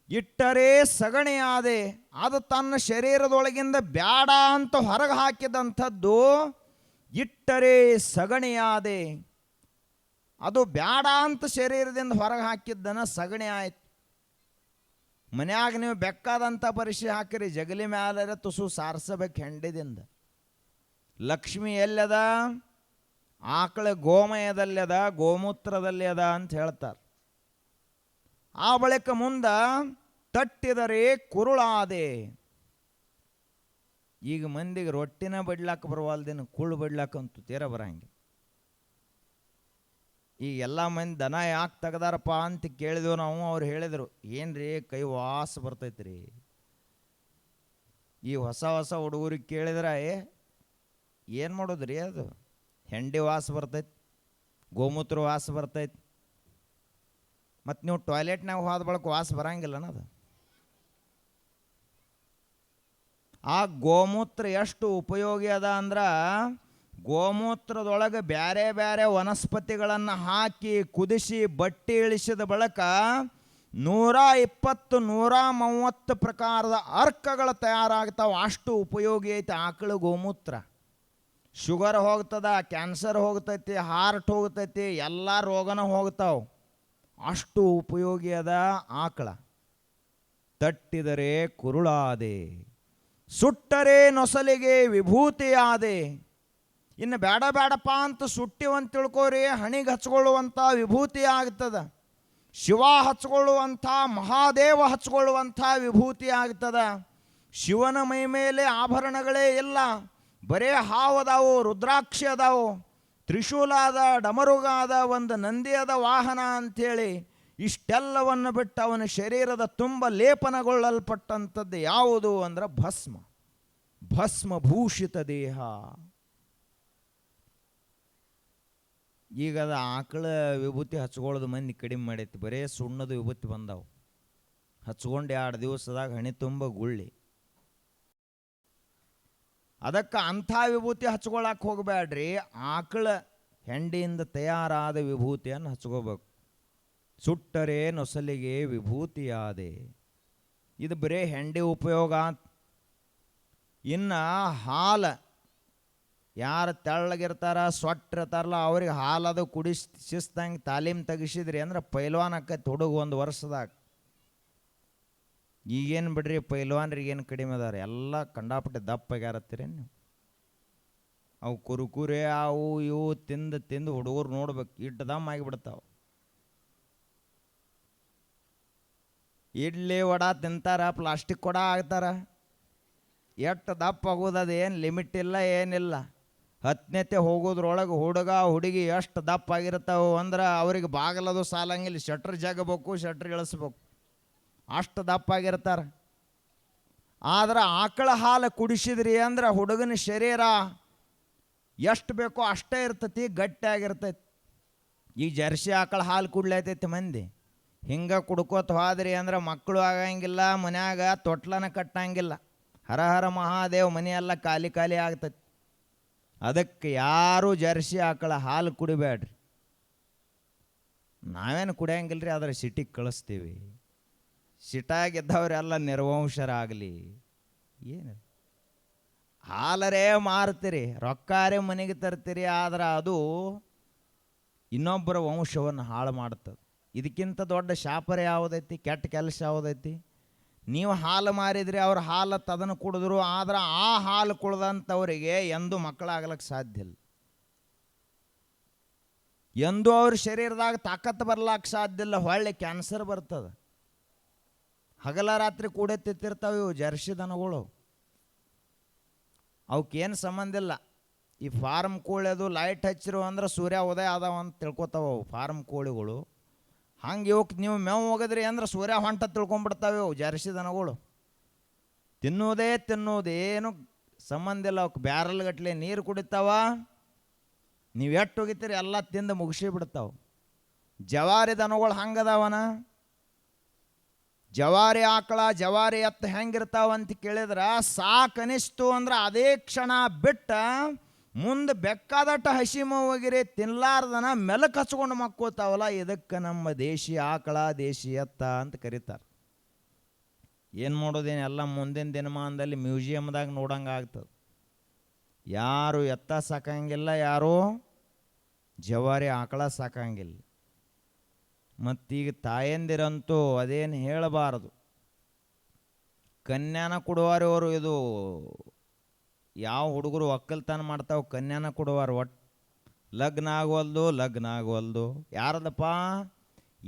ಇಟ್ಟರೆ ಸಗಣಿಯಾದೆ, ಅದು ತನ್ನ ಶರೀರದೊಳಗಿಂದ ಬ್ಯಾಡ ಅಂತ ಹೊರಗೆ ಹಾಕಿದಂಥದ್ದು ಇಟ್ಟರೆ ಸಗಣಿಯಾದೆ. ಅದು ಬ್ಯಾಡ ಅಂತ ಶರೀರದಿಂದ ಹೊರಗೆ ಹಾಕಿದ್ದನ ಸಗಣಿ ಆಯ್ತು. ಮನ್ಯಾಗ ನೀವು ಬೆಕ್ಕಾದಂಥ ಪರಿಶಿ ಹಾಕಿರಿ, ಜಗಲಿ ಮ್ಯಾಲರ ತುಸು ಸಾರಿಸಬೇಕು ಹೆಂಡಿದಿಂದ. ಲಕ್ಷ್ಮಿ ಎಲ್ಲದ? ಆಕಳ ಗೋಮಯದಲ್ಲಿ ಅದ, ಗೋಮೂತ್ರದಲ್ಲಿ ಅದ ಅಂತ ಹೇಳ್ತಾರೆ. ಆ ಬಳಿಕ ಮುಂದೆ ತಟ್ಟಿದರೆ ಕುರುಳಾದೆ. ಈಗ ಮಂದಿಗೆ ರೊಟ್ಟಿನ ಬಡ್ಲಾಕ ಬರವಲ್ದೇನು, ಕುಳ್ಳು ಬಡ್ಲಾಕಂತೂ ತೀರ ಬರಂಗೆ. ಈಗ ಎಲ್ಲ ಮಂದಿ ದನ ಯಾಕೆ ತೆಗ್ದಾರಪ್ಪ ಅಂತ ಕೇಳಿದೆವು ನಾವು. ಅವ್ರು ಹೇಳಿದರು, ಏನ್ರಿ ಕೈ ವಾಸ ಬರ್ತೈತ್ರಿ. ಈ ಹೊಸ ಹೊಸ ಹುಡುಗರಿಗೆ ಕೇಳಿದ್ರೆ ಏನು ಮಾಡೋದ್ರಿ, ಅದು ಹೆಂಡಿ ವಾಸ ಬರ್ತೈತಿ, ಗೋಮೂತ್ರ ವಾಸ ಬರ್ತೈತಿ. ಮತ್ತು ನೀವು ಟಾಯ್ಲೆಟ್ನಾಗ ಹೋದ ಬಳಕ ವಾಸ ಬರಂಗಿಲ್ಲ ಅದು. ಆ ಗೋಮೂತ್ರ ಎಷ್ಟು ಉಪಯೋಗಿ ಅದ ಅಂದ್ರೆ ಗೋಮೂತ್ರದೊಳಗೆ ಬೇರೆ ಬೇರೆ ವನಸ್ಪತಿಗಳನ್ನು ಹಾಕಿ ಕುದಿಸಿ ಬಟ್ಟಿ ಇಳಿಸಿದ ಬಳಿಕ 120 130 ಪ್ರಕಾರದ ಅರ್ಕಗಳು ತಯಾರಾಗ್ತಾವೆ. ಅಷ್ಟು ಉಪಯೋಗಿ ಐತೆ ಆಕಳು ಗೋಮೂತ್ರ. ಶುಗರ್ ಹೋಗ್ತದ, ಕ್ಯಾನ್ಸರ್ ಹೋಗ್ತೈತಿ, ಹಾರ್ಟ್ ಹೋಗ್ತೈತಿ, ಎಲ್ಲ ರೋಗನ ಹೋಗ್ತಾವೆ. ಅಷ್ಟು ಉಪಯೋಗಿ ಅದ ಆಕಳ. ತಟ್ಟಿದರೆ ಕುರುಳಾದೆ, ಸುಟ್ಟರೆ ನೊಸಲಿಗೆ ವಿಭೂತಿಯಾದೆ. ಇನ್ನು ಬೇಡ ಬೇಡಪ್ಪ ಅಂತ ಸುಟ್ಟಿವಂತ ತಿಳ್ಕೋರಿ, ಹಣಿಗೆ ಹಚ್ಕೊಳ್ಳುವಂಥ ವಿಭೂತಿ ಆಗ್ತದ. ಶಿವ ಹಚ್ಕೊಳ್ಳುವಂಥ, ಮಹಾದೇವ ಹಚ್ಕೊಳ್ಳುವಂಥ ವಿಭೂತಿ ಆಗ್ತದ. ಶಿವನ ಮೈ ಮೇಲೆ ಆಭರಣಗಳೇ ಇಲ್ಲ, ಬರೇ ಹಾವು ಅದಾವು, ರುದ್ರಾಕ್ಷಿ ಅದಾವು, ತ್ರಿಶೂಲ ಅದ, ಡಮರುಗ ಅದ, ಒಂದು ನಂದಿ ಅದ ವಾಹನ ಅಂಥೇಳಿ ಇಷ್ಟೆಲ್ಲವನ್ನು ಬಿಟ್ಟು ಅವನ ಶರೀರದ ತುಂಬ ಲೇಪನಗೊಳ್ಳಲ್ಪಟ್ಟಂಥದ್ದು ಯಾವುದು ಅಂದ್ರೆ ಭಸ್ಮ. ಭಸ್ಮಭೂಷಿತ ದೇಹ. ಈಗದ ಆಕಳ ವಿಭೂತಿ ಹಚ್ಕೊಳ್ಳೋದು ಮಂದಿ ಕಡಿಮೆ ಮಾಡೈತಿ. ಬರೇ ಸುಣ್ಣದ ವಿಭೂತಿ ಬಂದಾವು. ಹಚ್ಕೊಂಡು 2 ದಿವಸದಾಗ ಹಣೆ ತುಂಬ ಗುಳ್ಳಿ. ಅದಕ್ಕೆ ಅಂಥ ವಿಭೂತಿ ಹಚ್ಕೊಳಕ್ಕೆ ಹೋಗಬೇಡ್ರಿ. ಆಕಳ ಹೆಂಡಿಯಿಂದ ತಯಾರಾದ ವಿಭೂತಿಯನ್ನು ಹಚ್ಕೋಬೇಕು. ಸುಟ್ಟರೆ ನೊಸಲಿಗೆ ವಿಭೂತಿಯಾದೆ. ಇದು ಬರೇ ಹೆಂಡಿ ಉಪಯೋಗ. ಇನ್ನು ಹಾಲು ಯಾರು ತೆಳ್ಳಗಿರ್ತಾರ, ಸೊಟ್ಟಿರ್ತಾರಲ್ಲ, ಅವ್ರಿಗೆ ಹಾಲದು ಕುಡಿಸಿ ಶಿಸ್ತಂಗೆ ತಾಲೀಮ್ ತೆಗಿಸಿದ್ರಿ ಅಂದ್ರೆ ಪೈಲ್ವಾನ್ ಆಕೈತಿ ಹುಡುಗ 1 ವರ್ಷದಾಗ. ಈಗೇನು ಬಿಡ್ರಿ, ಪೈಲ್ವಾನ್ರಿಗೆ ಏನು ಕಡಿಮೆ ಅದಾರ, ಎಲ್ಲ ಕಂಡಾಪಟ್ಟೆ ದಪ್ಪಾಗ್ಯಾರತ್ತೀರಿ ನೀವು. ಅವು ಕುರುಕುರೆ ಅವು ಇವು ತಿಂದು ತಿಂದು ಹುಡುಗರು ನೋಡ್ಬೇಕು, ಇಟ್ಟು ದಮ್ ಆಗಿಬಿಡ್ತಾವೆ. ಇಡ್ಲಿ ವಡ ತಿಂತಾರ, ಪ್ಲಾಸ್ಟಿಕ್ ಕೊಡ ಆಗ್ತಾರ. ಎಷ್ಟು ದಪ್ಪ ಆಗೋದು, ಏನು ಲಿಮಿಟ್ ಇಲ್ಲ, ಏನಿಲ್ಲ. 10ನೇತೆ ಹೋಗೋದ್ರೊಳಗೆ ಹುಡುಗ ಹುಡುಗಿ ಎಷ್ಟು ದಪ್ಪ ಆಗಿರ್ತಾವೆ ಅಂದ್ರೆ ಅವ್ರಿಗೆ ಬಾಗಲದು ಸಾಲಂಗಿಲ್ಲ, ಶಟ್ರ್ ಜಗಬೇಕು, ಶಟ್ರ್ ಇಳಿಸ್ಬೇಕು, ಅಷ್ಟು ದಪ್ಪ ಆಗಿರ್ತಾರೆ. ಆದ್ರೆ ಆಕಳ ಹಾಲು ಕುಡಿಸಿದ್ರಿ ಅಂದ್ರೆ ಹುಡುಗನ ಶರೀರ ಎಷ್ಟು ಬೇಕೋ ಅಷ್ಟೇ ಇರ್ತೈತಿ, ಗಟ್ಟಿಯಾಗಿರ್ತೈತಿ. ಈಗ ಜರ್ಸಿ ಆಕಳ ಹಾಲು ಕುಡ್ಲೈತೈತಿ ಮಂದಿ. ಹಿಂಗೆ ಕುಡ್ಕೋತ ಹೋದ್ರಿ ಅಂದ್ರೆ ಮಕ್ಕಳು ಆಗಂಗಿಲ್ಲ, ಮನ್ಯಾಗ ತೊಟ್ಲನ ಕಟ್ಟಂಗಿಲ್ಲ. ಹರ ಹರ ಮಹಾದೇವ್, ಮನೆಯೆಲ್ಲ ಖಾಲಿ ಖಾಲಿ ಆಗ್ತೈತಿ. ಅದಕ್ಕೆ ಯಾರೂ ಜರ್ಸಿ ಆಕಳ ಹಾಲು ಕುಡಿಬೇಡ್ರಿ. ನಾವೇನು ಕುಡಿಯಂಗಿಲ್ರಿ, ಆದರೆ ಸಿಟಿಗೆ ಕಳಿಸ್ತೀವಿ. ಸಿಟಾಗಿದ್ದವರೆಲ್ಲ ನಿರ್ವಂಶರಾಗಲಿ. ಏನು ಹಾಲರೇ ಮಾರ್ತೀರಿ, ರೊಕ್ಕಾರೇ ಮನೆಗೆ ತರ್ತೀರಿ, ಆದ್ರೆ ಅದು ಇನ್ನೊಬ್ಬರ ವಂಶವನ್ನು ಹಾಳು ಮಾಡ್ತದೆ. ಇದಕ್ಕಿಂತ ದೊಡ್ಡ ಶಾಪರ ಯಾವುದೈತಿ, ಕೆಟ್ಟ ಕೆಲಸ ಯಾವುದೈತಿ? ನೀವು ಹಾಲು ಮಾರಿದ್ರಿ, ಅವ್ರ ಹಾಲು ತದನ್ನು ಕುಡಿದ್ರು, ಆದ್ರೆ ಆ ಹಾಲು ಕುಡ್ದಂಥವ್ರಿಗೆ ಎಂದೂ ಮಕ್ಕಳಾಗ್ಲಿಕ್ಕೆ ಸಾಧ್ಯ ಇಲ್ಲ. ಎಂದೂ ಅವ್ರ ಶರೀರದಾಗ ತಾಕತ್ತು ಬರ್ಲಿಕ್ಕೆ ಸಾಧ್ಯ ಇಲ್ಲ. ಹೊಳ್ಳಿ ಕ್ಯಾನ್ಸರ್ ಬರ್ತದೆ. ಹಗಲ ರಾತ್ರಿ ಕೂಡೆ ತಿತ್ತಿರ್ತಾವೆ ಇವು ಜರ್ಸಿ ದನಗಳು. ಅವಕ್ಕೇನು ಸಂಬಂಧ ಇಲ್ಲ. ಈ ಫಾರ್ಮ್ ಕೋಳಿ ಅದು ಲೈಟ್ ಹಚ್ಚಿರು ಅಂದ್ರೆ ಸೂರ್ಯ ಉದಯ ಅದಾವ ಅಂತ ತಿಳ್ಕೊತಾವೆ ಅವು ಫಾರ್ಮ್ ಕೋಳಿಗಳು. ಹಂಗೆ ಇವಕ್ಕೆ ನೀವು ಮೇವು ಹೋಗಿದ್ರಿ ಅಂದ್ರೆ ಸೂರ್ಯ ಹೊಂಟ ತಿಳ್ಕೊಂಡ್ಬಿಡ್ತಾವೆ ಅವು ಜರ್ಸಿ ದನಗಳು. ತಿನ್ನೋದೇನು ಸಂಬಂಧ ಇಲ್ಲ. ಅವಕ್ಕೆ ಬ್ಯಾರಲ್ ಗಟ್ಲೆ ನೀರು ಕುಡಿತಾವ, ನೀವು ಎಷ್ಟು ಹೋಗಿತೀರಿ ಎಲ್ಲ ತಿಂದು ಮುಗಿಸಿ ಬಿಡ್ತಾವೆ. ಜವಾರಿ ದನಗಳು ಹಂಗದಾವನ. ಜವಾರಿ ಆಕಳ ಜವಾರಿ ಎತ್ತ ಹೆಂಗಿರ್ತಾವಂತ ಕೇಳಿದ್ರೆ ಸಾಕನಿಸ್ತು ಅಂದ್ರೆ ಅದೇ ಕ್ಷಣ ಬಿಟ್ಟ ಮುಂದೆ ಬೆಕ್ಕಾದಟ್ಟ ಹಸಿ ಹೋಗಿರಿ ತಿನ್ಲಾರ್ದನ ಮೆಲಕ್ ಹಚ್ಕೊಂಡು ಮಕ್ಕೋತಾವಲ್ಲ. ಇದಕ್ಕೆ ನಮ್ಮ ದೇಶಿ ಆಕಳ ದೇಶಿ ಎತ್ತ ಅಂತ ಕರೀತಾರೆ. ಏನು ಮಾಡೋದೇನು, ಎಲ್ಲ ಮುಂದಿನ ದಿನಮಾನದಲ್ಲಿ ಮ್ಯೂಸಿಯಮ್ದಾಗ ನೋಡಂಗೆ ಆಗ್ತದೆ. ಯಾರು ಎತ್ತ ಸಾಕಂಗಿಲ್ಲ, ಯಾರು ಜವಾರಿ ಆಕಳ ಸಾಕಂಗಿಲ್ಲ. ಮತ್ತೀಗ ತಾಯಂದಿರಂತೂ ಅದೇನು ಹೇಳಬಾರದು. ಕನ್ಯಾನ ಕೊಡುವಾರವರು ಇದು ಯಾವ ಹುಡುಗರು ಒಕ್ಕಲ್ತನ ಮಾಡ್ತಾವೆ ಕನ್ಯಾನ ಕೊಡುವಾರ. ಒಟ್ಟು ಲಗ್ನ ಆಗೋಲ್ದು. ಯಾರದಪ್ಪ?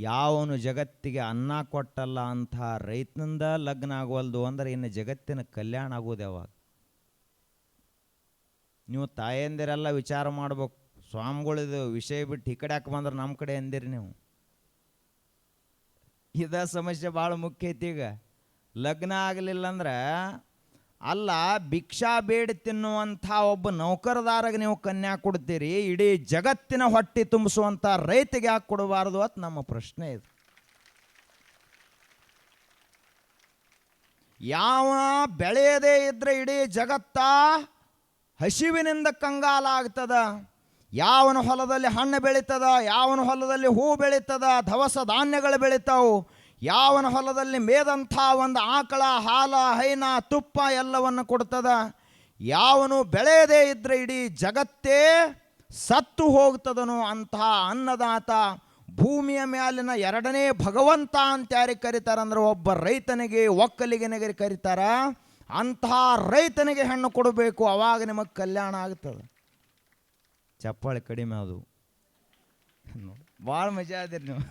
ಯಾವನು ಜಗತ್ತಿಗೆ ಅನ್ನ ಕೊಟ್ಟಲ್ಲ ಅಂಥ ರೈತನಿಂದ ಲಗ್ನ ಆಗೋಲ್ದು ಅಂದ್ರೆ ಇನ್ನು ಜಗತ್ತಿನ ಕಲ್ಯಾಣ ಆಗೋದು ಯಾವಾಗ? ನೀವು ತಾಯಂದಿರೆಲ್ಲ ವಿಚಾರ ಮಾಡ್ಬೇಕು. ಸ್ವಾಮಿಗಳಿದು ವಿಷಯ ಬಿಟ್ಟು ಈ ಕಡೆ ಯಾಕೆ ಬಂದ್ರೆ ನಮ್ಮ ಕಡೆ ಅಂದಿರಿ ನೀವು. ಇದ ಸಮಸ್ಯೆ ಭಾಳ ಮುಖ್ಯ ಐತಿ. ಈಗ ಲಗ್ನ ಆಗಲಿಲ್ಲ ಅಂದ್ರೆ ಅಲ್ಲ, ಭಿಕ್ಷಾ ಬೇಡಿ ತಿನ್ನುವಂಥ ಒಬ್ಬ ನೌಕರದಾರಾಗ ನೀವು ಕನ್ಯಾ ಕೊಡ್ತೀರಿ, ಇಡೀ ಜಗತ್ತಿನ ಹೊಟ್ಟೆ ತುಂಬಿಸುವಂಥ ರೈತಿಗೆ ಯಾಕೆ ಕೊಡಬಾರ್ದು ಅಂತ ನಮ್ಮ ಪ್ರಶ್ನೆ ಇದೆ. ಯಾವ ಬೆಳೆಯದೇ ಇದ್ರೆ ಇಡೀ ಜಗತ್ತ ಹಸಿವಿನಿಂದ ಕಂಗಾಲಾಗ್ತದ. ಯಾವನ ಹೊಲದಲ್ಲಿ ಹಣ್ಣು ಬೆಳೀತದ, ಯಾವನ ಹೊಲದಲ್ಲಿ ಹೂ ಬೆಳೀತದ, ದವಸ ಧಾನ್ಯಗಳು ಬೆಳೀತಾವು, ಯಾವನ ಹೊಲದಲ್ಲಿ ಮೇದಂಥ ಒಂದು ಆಕಳ ಹಾಲ ಹೈನ ತುಪ್ಪ ಎಲ್ಲವನ್ನು ಕೊಡ್ತದ, ಯಾವನು ಬೆಳೆಯದೇ ಇದ್ರೆ ಇಡೀ ಜಗತ್ತೇ ಸತ್ತು ಹೋಗ್ತದನು ಅಂತಹ ಅನ್ನದಾತ ಭೂಮಿಯ ಮೇಲಿನ ಎರಡನೇ ಭಗವಂತ ಅಂತ ಯಾರಿಗೆ ಕರೀತಾರಂದ್ರೆ ಒಬ್ಬ ರೈತನಿಗೆ, ಒಕ್ಕಲಿಗನಿಗೆ ಕರೀತಾರ. ಅಂತಹ ರೈತನಿಗೆ ಹೆಣ್ಣು ಕೊಡಬೇಕು, ಅವಾಗ ನಿಮಗೆ ಕಲ್ಯಾಣ ಆಗ್ತದೆ. ಚಪ್ಪಾಳೆ ಕಡಿಮೆ ಅದು, ಭಾಳ ಮಜಾ ಅದಿರಿ ನೀವು.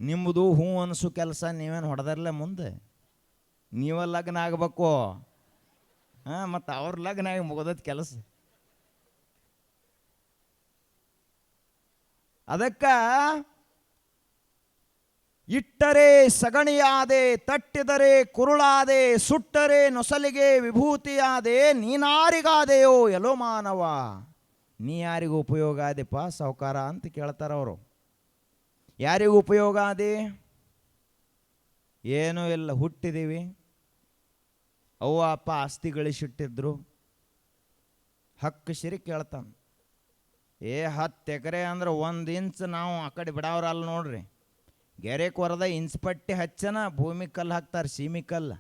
ನಿಮ್ಮದು ಹೂ ಅನಿಸು ಕೆಲಸ ನೀವೇನು ಹೊಡೆದಾರಲ್ಲ, ಮುಂದೆ ನೀವ ಲಗ್ನ ಆಗಬೇಕು. ಹಾಂ, ಮತ್ತು ಅವ್ರ ಲಗ್ನ ಆಗಿ ಮುಗಿದದ ಕೆಲಸ. ಅದಕ್ಕೆ ಇಟ್ಟರೆ ಸಗಣಿಯಾದೆ, ತಟ್ಟಿದರೆ ಕುರುಳಾದೆ, ಸುಟ್ಟರೆ ನೊಸಲಿಗೆ ವಿಭೂತಿಯಾದೆ, ನೀನಾರಿಗಾದೆಯೋ ಎಲ್ಲೋ ಮಾನವ. ನೀ ಯಾರಿಗೂ ಉಪಯೋಗ ಆದೆಪ್ಪ ಸಾವುಕಾರ ಅಂತ ಕೇಳ್ತಾರವರು. ಯಾರಿಗೂ ಉಪಯೋಗ ಆದಿ? ಏನೂ ಇಲ್ಲ, ಹುಟ್ಟಿದೀವಿ, ಅವ್ವ ಅಪ್ಪ ಆಸ್ತಿ ಗಳಿಸಿಟ್ಟಿದ್ರು, ಹಕ್ಕು ಸಿರಿ ಕೇಳ್ತಾನೆ. 10 ಎಕರೆ ಅಂದ್ರೆ 1 ಇಂಚ್ ನಾವು ಆ ಕಡೆ ಬಿಡವ್ರಲ್ಲ ನೋಡ್ರಿ. ಗೆರೆ ಕೊರದ ಇಂಚ್ ಪಟ್ಟಿ ಹಚ್ಚನ ಭೂಮಿ ಕಲ್ಲು ಹಾಕ್ತಾರೆ, ಸೀಮಿ ಕಲ್ಲು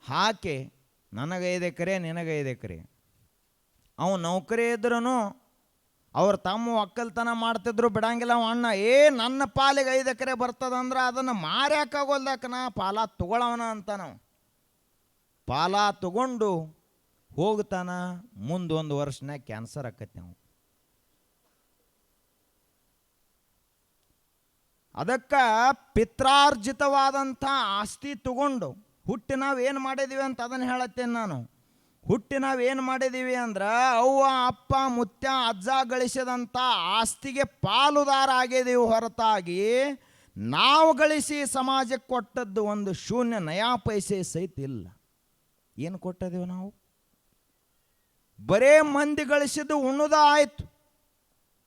ಹಾಕಿ ನನಗೆ 5 ಎಕರೆ ನಿನಗೆ 5 ಎಕರೆ. ಅವು ನೌಕರಿ ಇದ್ರೂ ಅವ್ರ ತಮ್ಮ ಒಕ್ಕಲ್ತನ ಮಾಡ್ತಿದ್ರು, ಬಿಡಂಗಿಲ್ಲ ಅವ ಅಣ್ಣ. ನನ್ನ ಪಾಲಿಗೆ 5 ಎಕರೆ ಬರ್ತದಂದ್ರೆ ಅದನ್ನು ಮಾರ್ಯಾಕಾಗೋಲ್ದಾಕ ನಾ ಪಾಲ ತಗೊಳವನ ಅಂತ. ನಾವು ಪಾಲ ತಗೊಂಡು ಹೋಗ್ತಾನ, ಮುಂದೊಂದು ವರ್ಷನಾಗ ಕ್ಯಾನ್ಸರ್ ಆಕೈತಿ. ನಾವು ಅದಕ್ಕೆ ಪಿತ್ರಾರ್ಜಿತವಾದಂಥ ಆಸ್ತಿ ತಗೊಂಡು ಹುಟ್ಟಿ ನಾವು ಏನು ಮಾಡಿದ್ದೀವಿ ಅಂತ ಅದನ್ನು ಹೇಳತ್ತೇನೆ ನಾನು. ಹುಟ್ಟಿ ನಾವು ಏನು ಮಾಡಿದ್ದೀವಿ ಅಂದ್ರೆ ಅವ್ವ ಅಪ್ಪ ಮುತ್ಯ ಅಜ್ಜ ಗಳಿಸಿದಂಥ ಆಸ್ತಿಗೆ ಪಾಲುದಾರ ಆಗಿದ್ದೀವಿ ಹೊರತಾಗಿ ನಾವು ಗಳಿಸಿ ಸಮಾಜಕ್ಕೆ ಕೊಟ್ಟದ್ದು ಒಂದು ಶೂನ್ಯ ನಯಾ ಪೈಸೆ ಸಹಿತ ಇಲ್ಲ. ಏನು ಕೊಟ್ಟಿದ್ದೀವಿ ನಾವು? ಬರೇ ಮಂದಿ ಗಳಿಸಿದ್ದು ಉಣ್ಣುದಾಯಿತು,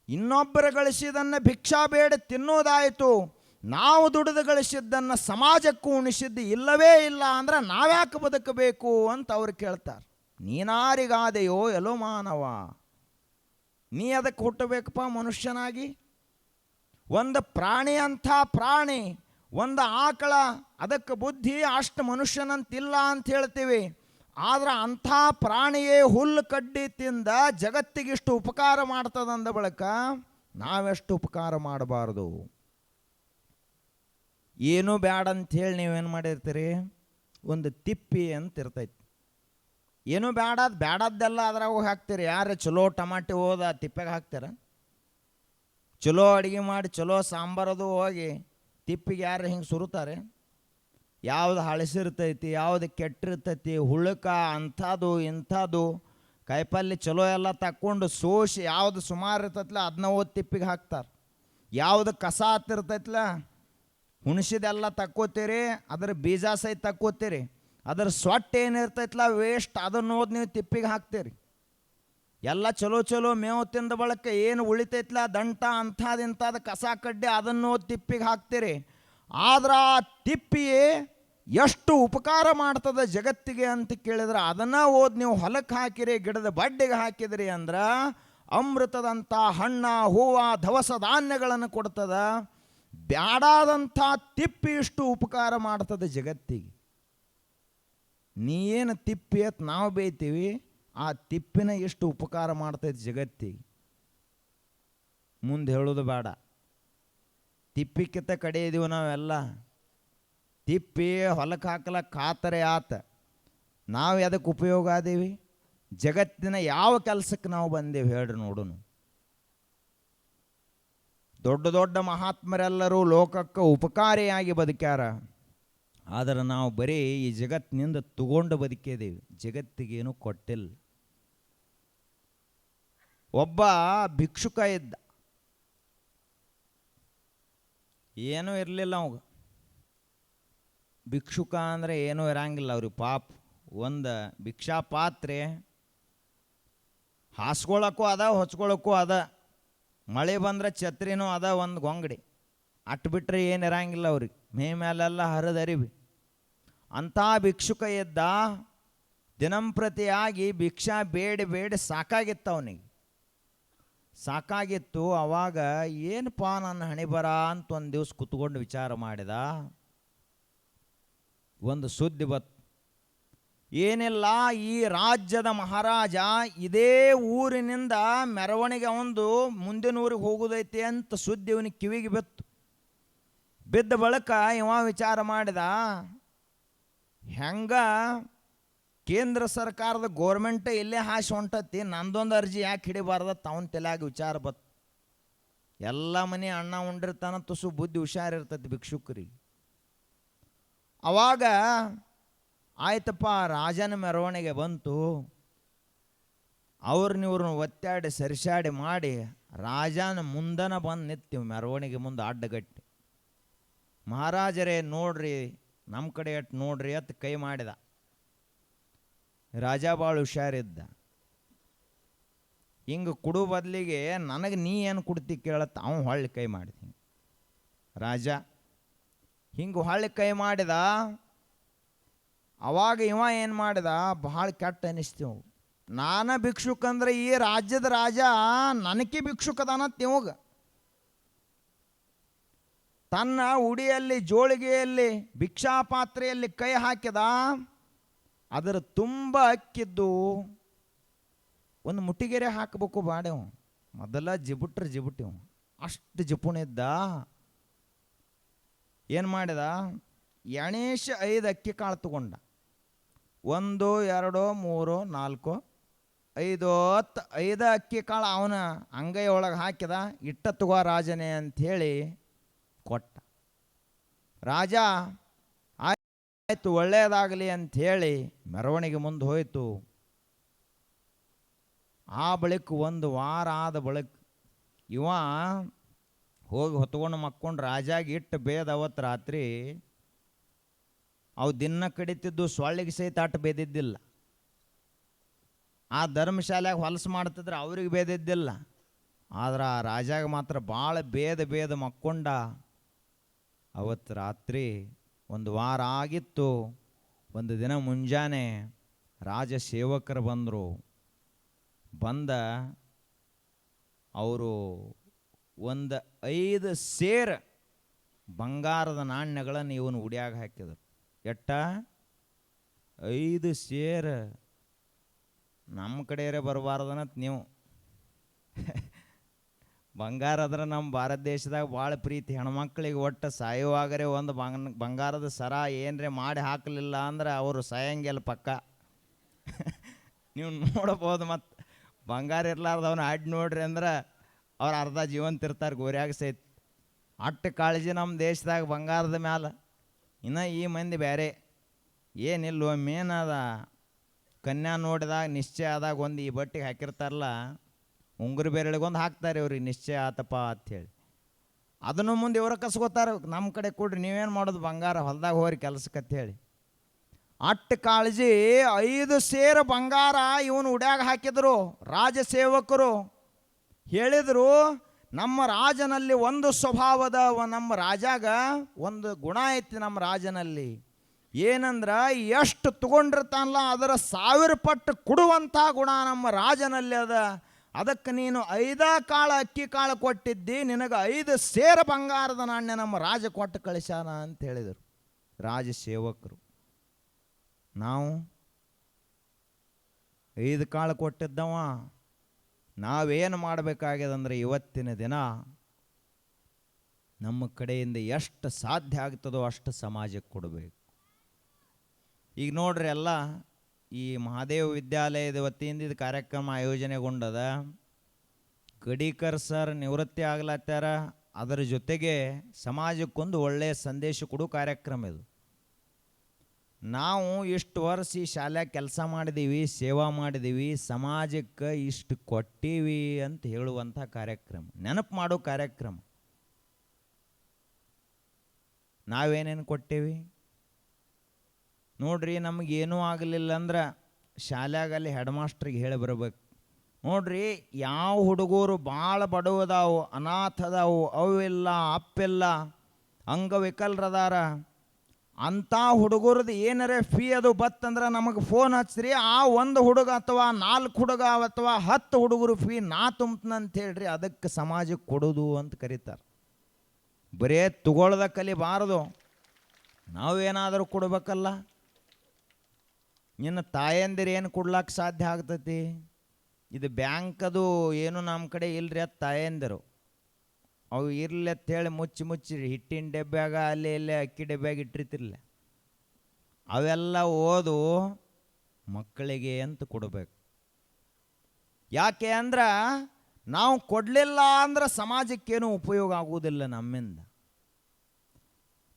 ಇನ್ನೊಬ್ಬರ ಗಳಿಸಿದ್ದನ್ನು ಭಿಕ್ಷಾ ಬೇಡ ತಿನ್ನೋದಾಯಿತು. ನಾವು ದುಡಿದು ಗಳಿಸಿದ್ದನ್ನು ಸಮಾಜಕ್ಕೂ ಉಣಿಸಿದ್ದು ಇಲ್ಲವೇ ಇಲ್ಲ ಅಂದ್ರೆ ನಾವ್ಯಾಕೆ ಬದುಕಬೇಕು ಅಂತ ಅವ್ರು ಕೇಳ್ತಾರೆ. ನೀನಾರಿಗಾದೆಯೋ ಎಲ್ಲೋ ಮಾನವ, ನೀ ಅದಕ್ಕೆ ಹುಟ್ಟಬೇಕಪ್ಪ ಮನುಷ್ಯನಾಗಿ. ಒಂದು ಪ್ರಾಣಿ ಅಂಥ ಪ್ರಾಣಿ, ಒಂದು ಆಕಳ, ಅದಕ್ಕೆ ಬುದ್ಧಿ ಅಷ್ಟು ಮನುಷ್ಯನಂತಿಲ್ಲ ಅಂತ ಹೇಳ್ತೀವಿ. ಆದ್ರೆ ಅಂಥ ಪ್ರಾಣಿಯೇ ಹುಲ್ಲು ಕಡ್ಡಿ ತಿಂದ ಜಗತ್ತಿಗಿಷ್ಟು ಉಪಕಾರ ಮಾಡ್ತದಂದ ಬಳಿಕ ನಾವೆಷ್ಟು ಉಪಕಾರ ಮಾಡಬಾರ್ದು? ಏನೂ ಬ್ಯಾಡ ಅಂಥೇಳಿ ನೀವೇನು ಮಾಡಿರ್ತೀರಿ, ಒಂದು ತಿಪ್ಪಿ ಅಂತ ಇರ್ತೈತಿ. ಏನೂ ಬ್ಯಾಡದ್ದೆಲ್ಲ ಅದ್ರಾಗ ಹಾಕ್ತೀರಿ. ಯಾರು ಚಲೋ ಟಮಾಟಿ ಹೋದ ತಿಪ್ಪೆಗೆ ಹಾಕ್ತೀರ? ಚಲೋ ಅಡುಗೆ ಮಾಡಿ ಚಲೋ ಸಾಂಬಾರದು ಹೋಗಿ ತಿಪ್ಪಿಗೆ ಯಾರು ಹಿಂಗೆ ಸುರುತ್ತಾರೆ? ಯಾವುದು ಹಳಸಿರ್ತೈತಿ, ಯಾವುದು ಕೆಟ್ಟಿರ್ತೈತಿ, ಹುಳುಕ ಅಂಥದ್ದು ಇಂಥದ್ದು ಕಾಯಿಪಲ್ಲೆ ಚಲೋ ಎಲ್ಲ ತಕ್ಕೊಂಡು ಸೋಸಿ ಯಾವುದು ಸುಮಾರು ಇರ್ತೈತಲ್ಲ ಅದನ್ನ ಓದಿ ತಿಪ್ಪಿಗೆ ಹಾಕ್ತಾರೆ. ಯಾವುದು ಕಸ ಹತ್ತಿರ್ತೈತಲ್ಲ ಹುಣಸಿದೆಲ್ಲ ತಕ್ಕೋತೀರಿ, ಅದರ ಬೀಜ ಸಹಿತ ತಕ್ಕೋತೀರಿ. ಅದರ ಸೊಟ್ಟು ಏನಿರ್ತೈತಲ್ಲ ವೇಸ್ಟ್ ಅದನ್ನು ಓದಿ ನೀವು ತಿಪ್ಪಿಗೆ ಹಾಕ್ತೀರಿ. ಎಲ್ಲ ಚಲೋ ಚಲೋ ಮೇವು ತಿಂದ ಬಳಕ ಏನು ಉಳಿತೈತಲ್ಲ ದಂಟ ಅಂಥದ್ದು ಕಸ ಕಡ್ಡಿ ಅದನ್ನು ಓದಿ ತಿಪ್ಪಿಗೆ ಹಾಕ್ತೀರಿ. ಆದ್ರೆ ಆ ತಿಪ್ಪಿಯೇ ಎಷ್ಟು ಉಪಕಾರ ಮಾಡ್ತದೆ ಜಗತ್ತಿಗೆ ಅಂತ ಕೇಳಿದ್ರೆ ಅದನ್ನು ಓದಿ ನೀವು ಹೊಲಕ್ಕೆ ಹಾಕಿರಿ, ಗಿಡದ ಬಡ್ಡಿಗೆ ಹಾಕಿದ್ರಿ ಅಂದ್ರೆ ಅಮೃತದಂಥ ಹಣ್ಣ ಹೂವು ದವಸ ಧಾನ್ಯಗಳನ್ನು ಕೊಡ್ತದ. ಬ್ಯಾಡಾದಂಥ ತಿಪ್ಪಿ ಇಷ್ಟು ಉಪಕಾರ ಮಾಡ್ತದೆ ಜಗತ್ತಿಗೆ. ನೀ ಏನು ತಿಪ್ಪಿ ಅಂತ ನಾವು ಬೇಯ್ತೀವಿ, ಆ ತಿಪ್ಪಿನ ಎಷ್ಟು ಉಪಕಾರ ಮಾಡ್ತೈತೆ ಜಗತ್ತಿಗೆ. ಮುಂದೆ ಹೇಳೋದು ಬೇಡ, ತಿಪ್ಪಿಕ್ಕಿಂತ ಕಡೆ ಇದೀವಿ ನಾವೆಲ್ಲ. ತಿಪ್ಪಿ ಹೊಲಕ್ಕೆ ಹಾಕಲಕ್ಕೆ ಖಾತರೆ ಆತ. ನಾವು ಎದಕ್ಕೆ ಉಪಯೋಗ ಆದೀವಿ? ಜಗತ್ತಿನ ಯಾವ ಕೆಲಸಕ್ಕೆ ನಾವು ಬಂದೇವಿ ಹೇಳ್ರಿ ನೋಡೋಣ. ದೊಡ್ಡ ದೊಡ್ಡ ಮಹಾತ್ಮರೆಲ್ಲರೂ ಲೋಕಕ್ಕೆ ಉಪಕಾರಿಯಾಗಿ ಬದುಕ್ಯಾರ. ಆದರೆ ನಾವು ಬರೀ ಈ ಜಗತ್ತಿನಿಂದ ತಗೊಂಡು ಬದುಕಿದ್ದೀವಿ, ಜಗತ್ತಿಗೇನು ಕೊಟ್ಟಿಲ್ಲ. ಒಬ್ಬ ಭಿಕ್ಷುಕ ಇದ್ದ, ಏನೂ ಇರಲಿಲ್ಲ ಅವಾಗ. ಭಿಕ್ಷುಕ ಅಂದರೆ ಏನೂ ಇರಂಗಿಲ್ಲ ಅವ್ರಿಗೆ ಪಾಪ. ಒಂದು ಭಿಕ್ಷಾ ಪಾತ್ರೆ ಹಾಸ್ಕೊಳ್ಳೋಕ್ಕೂ ಅದ, ಹೊಚ್ಕೊಳ್ಳೋಕ್ಕೂ ಅದ. ಮಳೆ ಬಂದ್ರೆ ಛತ್ರಿನೂ ಅದ ಒಂದು ಗೊಂಗಡಿ ಅಟ್ಟು ಬಿಟ್ಟರೆ ಏನು ಇರಂಗಿಲ್ಲ ಅವ್ರಿಗೆ, ಮೇ ಮೇಲೆಲ್ಲ ಹರಿದರಿವಿ. ಅಂಥ ಭಿಕ್ಷುಕ ಇದ್ದ. ದಿನಂಪ್ರತಿಯಾಗಿ ಭಿಕ್ಷಾ ಬೇಡಿ ಬೇಡಿ ಸಾಕಾಗಿತ್ತು ಅವನಿಗೆ, ಸಾಕಾಗಿತ್ತು. ಅವಾಗ ಏನಪ್ಪ ನನ್ನ ಹಣೆ ಬರ ಅಂತ ಒಂದು ದಿವಸ ಕುತ್ಕೊಂಡು ವಿಚಾರ ಮಾಡಿದ. ಒಂದು ಸುದ್ದಿ ಬತ್ತು. ಏನಿಲ್ಲ, ಈ ರಾಜ್ಯದ ಮಹಾರಾಜ ಇದೇ ಊರಿನಿಂದ ಮೆರವಣಿಗೆ ಒಂದು ಮುಂದಿನ ಊರಿಗೆ ಹೋಗೋದೈತಿ ಅಂತ ಸುದ್ದಿ ಇವನಿಗೆ ಕಿವಿಗೆ ಬಿತ್ತು. ಬಿದ್ದ ಬಳಿಕ ಇವ ವಿಚಾರ ಮಾಡಿದ, ಹೆಂಗ ಕೇಂದ್ರ ಸರ್ಕಾರದ ಗೋರ್ಮೆಂಟ್ ಇಲ್ಲೇ ಹಾಸಿ ಹೊಂಟತಿ, ನಂದೊಂದು ಅರ್ಜಿ ಯಾಕೆ ಹಿಡಿಬಾರ್ದತ್ತ ಅವನ ತಲೆಯಾಗ ವಿಚಾರ ಬತ್ತು. ಎಲ್ಲ ಮನೆ ಅಣ್ಣ ಉಂಡಿರ್ತಾನ, ತುಸು ಬುದ್ಧಿ ಹುಷಾರಿರ್ತೈತಿ ಭಿಕ್ಷುಕರಿಗೆ. ಅವಾಗ ಆಯ್ತಪ್ಪ, ರಾಜನ ಮೆರವಣಿಗೆ ಬಂತು. ಅವ್ರನ್ನಿವ್ರನ್ನ ಒತ್ತಾಡಿ ಸರಿಸಾಡಿ ಮಾಡಿ ರಾಜನ ಮುಂದನ ಬಂದು ನಿಂತೀವಿ ಮೆರವಣಿಗೆ ಮುಂದೆ ಅಡ್ಡಗಟ್ಟಿ. ಮಹಾರಾಜರೇ ನೋಡ್ರಿ, ನಮ್ಮ ಕಡೆ ಎಟ್ಟು ನೋಡ್ರಿ ಅಂತ ಕೈ ಮಾಡಿದ. ರಾಜ ಭಾಳ ಹುಷಾರಿದ್ದ. ಹಿಂಗೆ ಕೊಡು ಬದಲಿಗೆ ನನಗೆ ನೀ ಏನು ಕೊಡ್ತಿ ಕೇಳತ್ತ ಅವನು ಹೊಳ್ಳಿ ಕೈ ಮಾಡಿದ. ರಾಜ ಹಿಂಗೆ ಹೊಳ್ಳಿ ಕೈ ಮಾಡಿದ. ಅವಾಗ ಇವ ಏನು ಮಾಡಿದ, ಭಾಳ ಕೆಟ್ಟ ಅನಿಸ್ತೀವಿ. ನಾನ ಭಿಕ್ಷುಕಂದ್ರೆ ಈ ರಾಜ್ಯದ ರಾಜ ನನಗೆ ಭಿಕ್ಷುಕದಾನತ್ ಇವಾಗ. ತನ್ನ ಉಡಿಯಲ್ಲಿ ಜೋಳಿಗೆಯಲ್ಲಿ ಭಿಕ್ಷಾ ಪಾತ್ರೆಯಲ್ಲಿ ಕೈ ಹಾಕಿದ. ಅದರ ತುಂಬ ಅಕ್ಕಿದ್ದು ಒಂದು ಮುಟ್ಟಿಗೆರೆ ಹಾಕಬೇಕು ಬಾಡೆವು. ಮೊದಲ ಜಿಬುಟ್ಟಿವು, ಅಷ್ಟು ಜಿಪುಣಿದ್ದ. ಏನು ಮಾಡಿದ, ಎಣೇಶ 5 ಅಕ್ಕಿ ಕಾಳು ತಗೊಂಡ. 1 2 3 4 5 10 5 ಅಕ್ಕಿ ಕಾಳು ಅವನ ಅಂಗೈ ಒಳಗೆ ಹಾಕಿದ. ಇಟ್ಟ ತಗೋ ರಾಜನೇ ಅಂಥೇಳಿ ಕೊಟ್ಟ. ರಾಜ ಆಯ್ತು ಒಳ್ಳೆಯದಾಗಲಿ ಅಂಥೇಳಿ ಮೆರವಣಿಗೆ ಮುಂದೆ ಹೋಯಿತು. ಆ ಬಳಿಕ 1 ವಾರ ಆದ ಬಳಿಕ ಇವ ಹೋಗಿ ಹೊತ್ಕೊಂಡು ಮಕ್ಕೊಂಡು ರಾಜಾಗಿ ಇಟ್ಟು ಬೇದ. ಅವತ್ತು ರಾತ್ರಿ ಅವು ದಿನ ಕಡಿತಿದ್ದು, ಸೊಳ್ಳಿಗೆ ಸಹಿತ ಅಟ್ಟು ಬೇದಿದ್ದಿಲ್ಲ. ಆ ಧರ್ಮಶಾಲೆಯಾಗ ಹೊಲಸು ಮಾಡ್ತಿದ್ರೆ ಅವ್ರಿಗೆ ಬೇದಿದ್ದಿಲ್ಲ. ಆದ್ರೆ ಆ ರಾಜಾಗ ಮಾತ್ರ ಭಾಳ ಬೇದ ಮಕ್ಕೊಂಡ. ಅವತ್ತು ರಾತ್ರಿ 1 ವಾರ ಆಗಿತ್ತು. ಒಂದು ದಿನ ಮುಂಜಾನೆ ರಾಜ ಸೇವಕರು ಬಂದ ಅವರು 5 ಸೇರ್ ಬಂಗಾರದ ನಾಣ್ಯಗಳನ್ನು ಇವನು ಉಡಿಯಾಗ ಹಾಕಿದರು. ಎಟ್ಟ 5 ಸೇರ್. ನಮ್ಮ ಕಡೆಯರೇ ಬರಬಾರ್ದನತ್ ನೀವು. ಬಂಗಾರ ಅಂದ್ರೆ ನಮ್ಮ ಭಾರತ ದೇಶದಾಗ ಭಾಳ ಪ್ರೀತಿ. ಹೆಣ್ಮಕ್ಳಿಗೆ ಒಟ್ಟು ಸಾಯುವಾಗರೆ ಒಂದು ಬಂಗಾರದ ಸರ ಏನರೇ ಮಾಡಿ ಹಾಕಲಿಲ್ಲ ಅಂದ್ರೆ ಅವರು ಸಾಯಂಗೆಲ್ಲ ಪಕ್ಕ. ನೀವು ನೋಡ್ಬೋದು. ಮತ್ತು ಬಂಗಾರ ಇರ್ಲಾರ್ದವನ್ನ ಅಡ್ಡಿ ನೋಡ್ರಿ ಅಂದ್ರೆ ಅವ್ರು ಅರ್ಧ ಜೀವಂತಿರ್ತಾರೆ ಗೋರ್ಯಾಗ ಸಹಿತ. ಅಟ್ಟು ಕಾಳಜಿ ನಮ್ಮ ದೇಶದಾಗ ಬಂಗಾರದ ಮ್ಯಾಲೆ. ಇನ್ನು ಈ ಮಂದಿ ಬೇರೆ ಏನಿಲ್ಲ. ಮೇನದ ಕನ್ಯಾ ನೋಡಿದಾಗ ನಿಶ್ಚಯ ಆದಾಗ ಒಂದು ಈ ಬಟ್ಟೆಗೆ ಹಾಕಿರ್ತಾರಲ್ಲ, ಉಂಗುರು ಬೆರಳಿಗೊಂದು ಹಾಕ್ತಾರೆ ಇವ್ರಿಗೆ, ನಿಶ್ಚಯ ಆತಪ್ಪ ಅಂಥೇಳಿ. ಅದನ್ನು ಮುಂದೆ ಇವ್ರ ಕಸ್ಕೋತಾರೆ, ನಮ್ಮ ಕಡೆ ಕೊಡ್ರಿ, ನೀವೇನು ಮಾಡೋದು ಬಂಗಾರ ಹೊಲ್ದಾಗ ಹೋರಿ ಕೆಲಸಕ್ಕೆ ಅಂಥೇಳಿ. ಅಟ್ಟು ಕಾಳಜಿ. 5 ಸೇರು ಬಂಗಾರ ಇವನು ಉಡ್ಯಾಗ ಹಾಕಿದರು. ರಾಜ ಸೇವಕರು ಹೇಳಿದರು, ನಮ್ಮ ರಾಜನಲ್ಲಿ ಒಂದು ಸ್ವಭಾವದ, ನಮ್ಮ ರಾಜಾಗ ಒಂದು ಗುಣ ಐತಿ ನಮ್ಮ ರಾಜನಲ್ಲಿ. ಏನಂದ್ರೆ ಎಷ್ಟು ತಗೊಂಡಿರ್ತಾನಲ್ಲ ಅದರ 1000 ಪಟ್ಟು ಕೊಡುವಂಥ ಗುಣ ನಮ್ಮ ರಾಜನಲ್ಲಿ ಅದ. ಅದಕ್ಕೆ ನೀನು 5 ಕಾಳು ಅಕ್ಕಿ ಕಾಳು ಕೊಟ್ಟಿದ್ದಿ, ನಿನಗೆ 5 ಸೇರು ಬಂಗಾರದ ನಾಣ್ಯ ನಮ್ಮ ರಾಜ ಕೊಟ್ಟು ಕಳಿಸ್ಯಾನ ಅಂತ ಹೇಳಿದರು ರಾಜ ಸೇವಕರು. ನಾವು 5 ಕಾಳು ಕೊಟ್ಟಿದ್ದವ. ನಾವೇನು ಮಾಡಬೇಕಾಗ್ಯದಂದ್ರೆ ಇವತ್ತಿನ ದಿನ ನಮ್ಮ ಕಡೆಯಿಂದ ಎಷ್ಟು ಸಾಧ್ಯ ಆಗ್ತದೋ ಅಷ್ಟು ಸಮಾಜಕ್ಕೆ ಕೊಡಬೇಕು. ಈಗ ನೋಡ್ರಿ, ಎಲ್ಲ ಈ ಮಹಾದೇವ ವಿದ್ಯಾಲಯದ ವತಿಯಿಂದ ಇದು ಕಾರ್ಯಕ್ರಮ ಆಯೋಜನೆಗೊಂಡದ. ಗಡೀಕರ್ ಸರ್ ನಿವೃತ್ತಿ ಆಗ್ಲತ್ತಾರ. ಅದರ ಜೊತೆಗೆ ಸಮಾಜಕ್ಕೊಂದು ಒಳ್ಳೆಯ ಸಂದೇಶ ಕೊಡೋ ಕಾರ್ಯಕ್ರಮ ಇದು. ನಾವು ಇಷ್ಟು ವರ್ಷ ಈ ಶಾಲ್ಯಾಗ ಕೆಲಸ ಮಾಡಿದ್ದೀವಿ, ಸೇವಾ ಮಾಡಿದ್ದೀವಿ, ಸಮಾಜಕ್ಕೆ ಇಷ್ಟು ಕೊಟ್ಟೀವಿ ಅಂತ ಹೇಳುವಂಥ ಕಾರ್ಯಕ್ರಮ, ನೆನಪು ಮಾಡೋ ಕಾರ್ಯಕ್ರಮ. ನಾವೇನೇನು ಕೊಟ್ಟೇವಿ ನೋಡ್ರಿ. ನಮಗೇನೂ ಆಗಲಿಲ್ಲ ಅಂದ್ರೆ ಶಾಲ್ಯಾಗಲ್ಲಿ ಹೆಡ್ ಮಾಸ್ಟ್ರಿಗೆ ಹೇಳಿ ಬರ್ಬೇಕು, ನೋಡ್ರಿ, ಯಾವ ಹುಡುಗರು ಭಾಳ ಬಡವದಾವು, ಅನಾಥದಾವು, ಅವಿಲ್ಲ ಅಪ್ಪಿಲ್ಲ, ಅಂಗವಿಕಲರದಾರ, ಅಂಥ ಹುಡುಗರದು ಏನಾರೇ ಫೀ ಅದು ಬತ್ತಂದ್ರೆ ನಮಗೆ ಫೋನ್ ಹಚ್ಚಿರಿ, ಆ ಒಂದು ಹುಡುಗ ಅಥವಾ 4 ಹುಡುಗ ಅಥವಾ 10 ಹುಡುಗರು ಫೀ ನಾ ತುಂಬ್ತನಂತ ಹೇಳ್ರಿ, ಅದಕ್ಕೆ ಸಮಾಜಕ್ಕೆ ಕೊಡೋದು ಅಂತ ಕರೀತಾರೆ. ಬರೇ ತಗೊಳ್ದ ಕಲಿಬಾರದು, ನಾವೇನಾದರೂ ಕೊಡ್ಬೇಕಲ್ಲ. ನಿನ್ನ ತಾಯಂದಿರು ಏನು ಕೊಡ್ಲಿಕ್ಕೆ ಸಾಧ್ಯ ಆಗ್ತೈತಿ? ಇದು ಬ್ಯಾಂಕದು ಏನು ನಮ್ಮ ಕಡೆ ಇಲ್ರಿ ಅದು ತಾಯಂದಿರು, ಅವು ಇರಲಿ ಅಂತೇಳಿ ಮುಚ್ಚಿ ಹಿಟ್ಟಿನ ಡಬ್ಬ್ಯಾಗ ಅಲ್ಲಿ ಇಲ್ಲೇ ಅಕ್ಕಿ ಡಬ್ಬ್ಯಾಗ ಇಟ್ಟಿರ್ತಿರ್ಲ, ಅವೆಲ್ಲ ಓದು ಮಕ್ಕಳಿಗೆ ಅಂತ ಕೊಡಬೇಕು. ಯಾಕೆ ಅಂದ್ರೆ ನಾವು ಕೊಡಲಿಲ್ಲ ಅಂದ್ರೆ ಸಮಾಜಕ್ಕೇನು ಉಪಯೋಗ ಆಗುವುದಿಲ್ಲ ನಮ್ಮಿಂದ.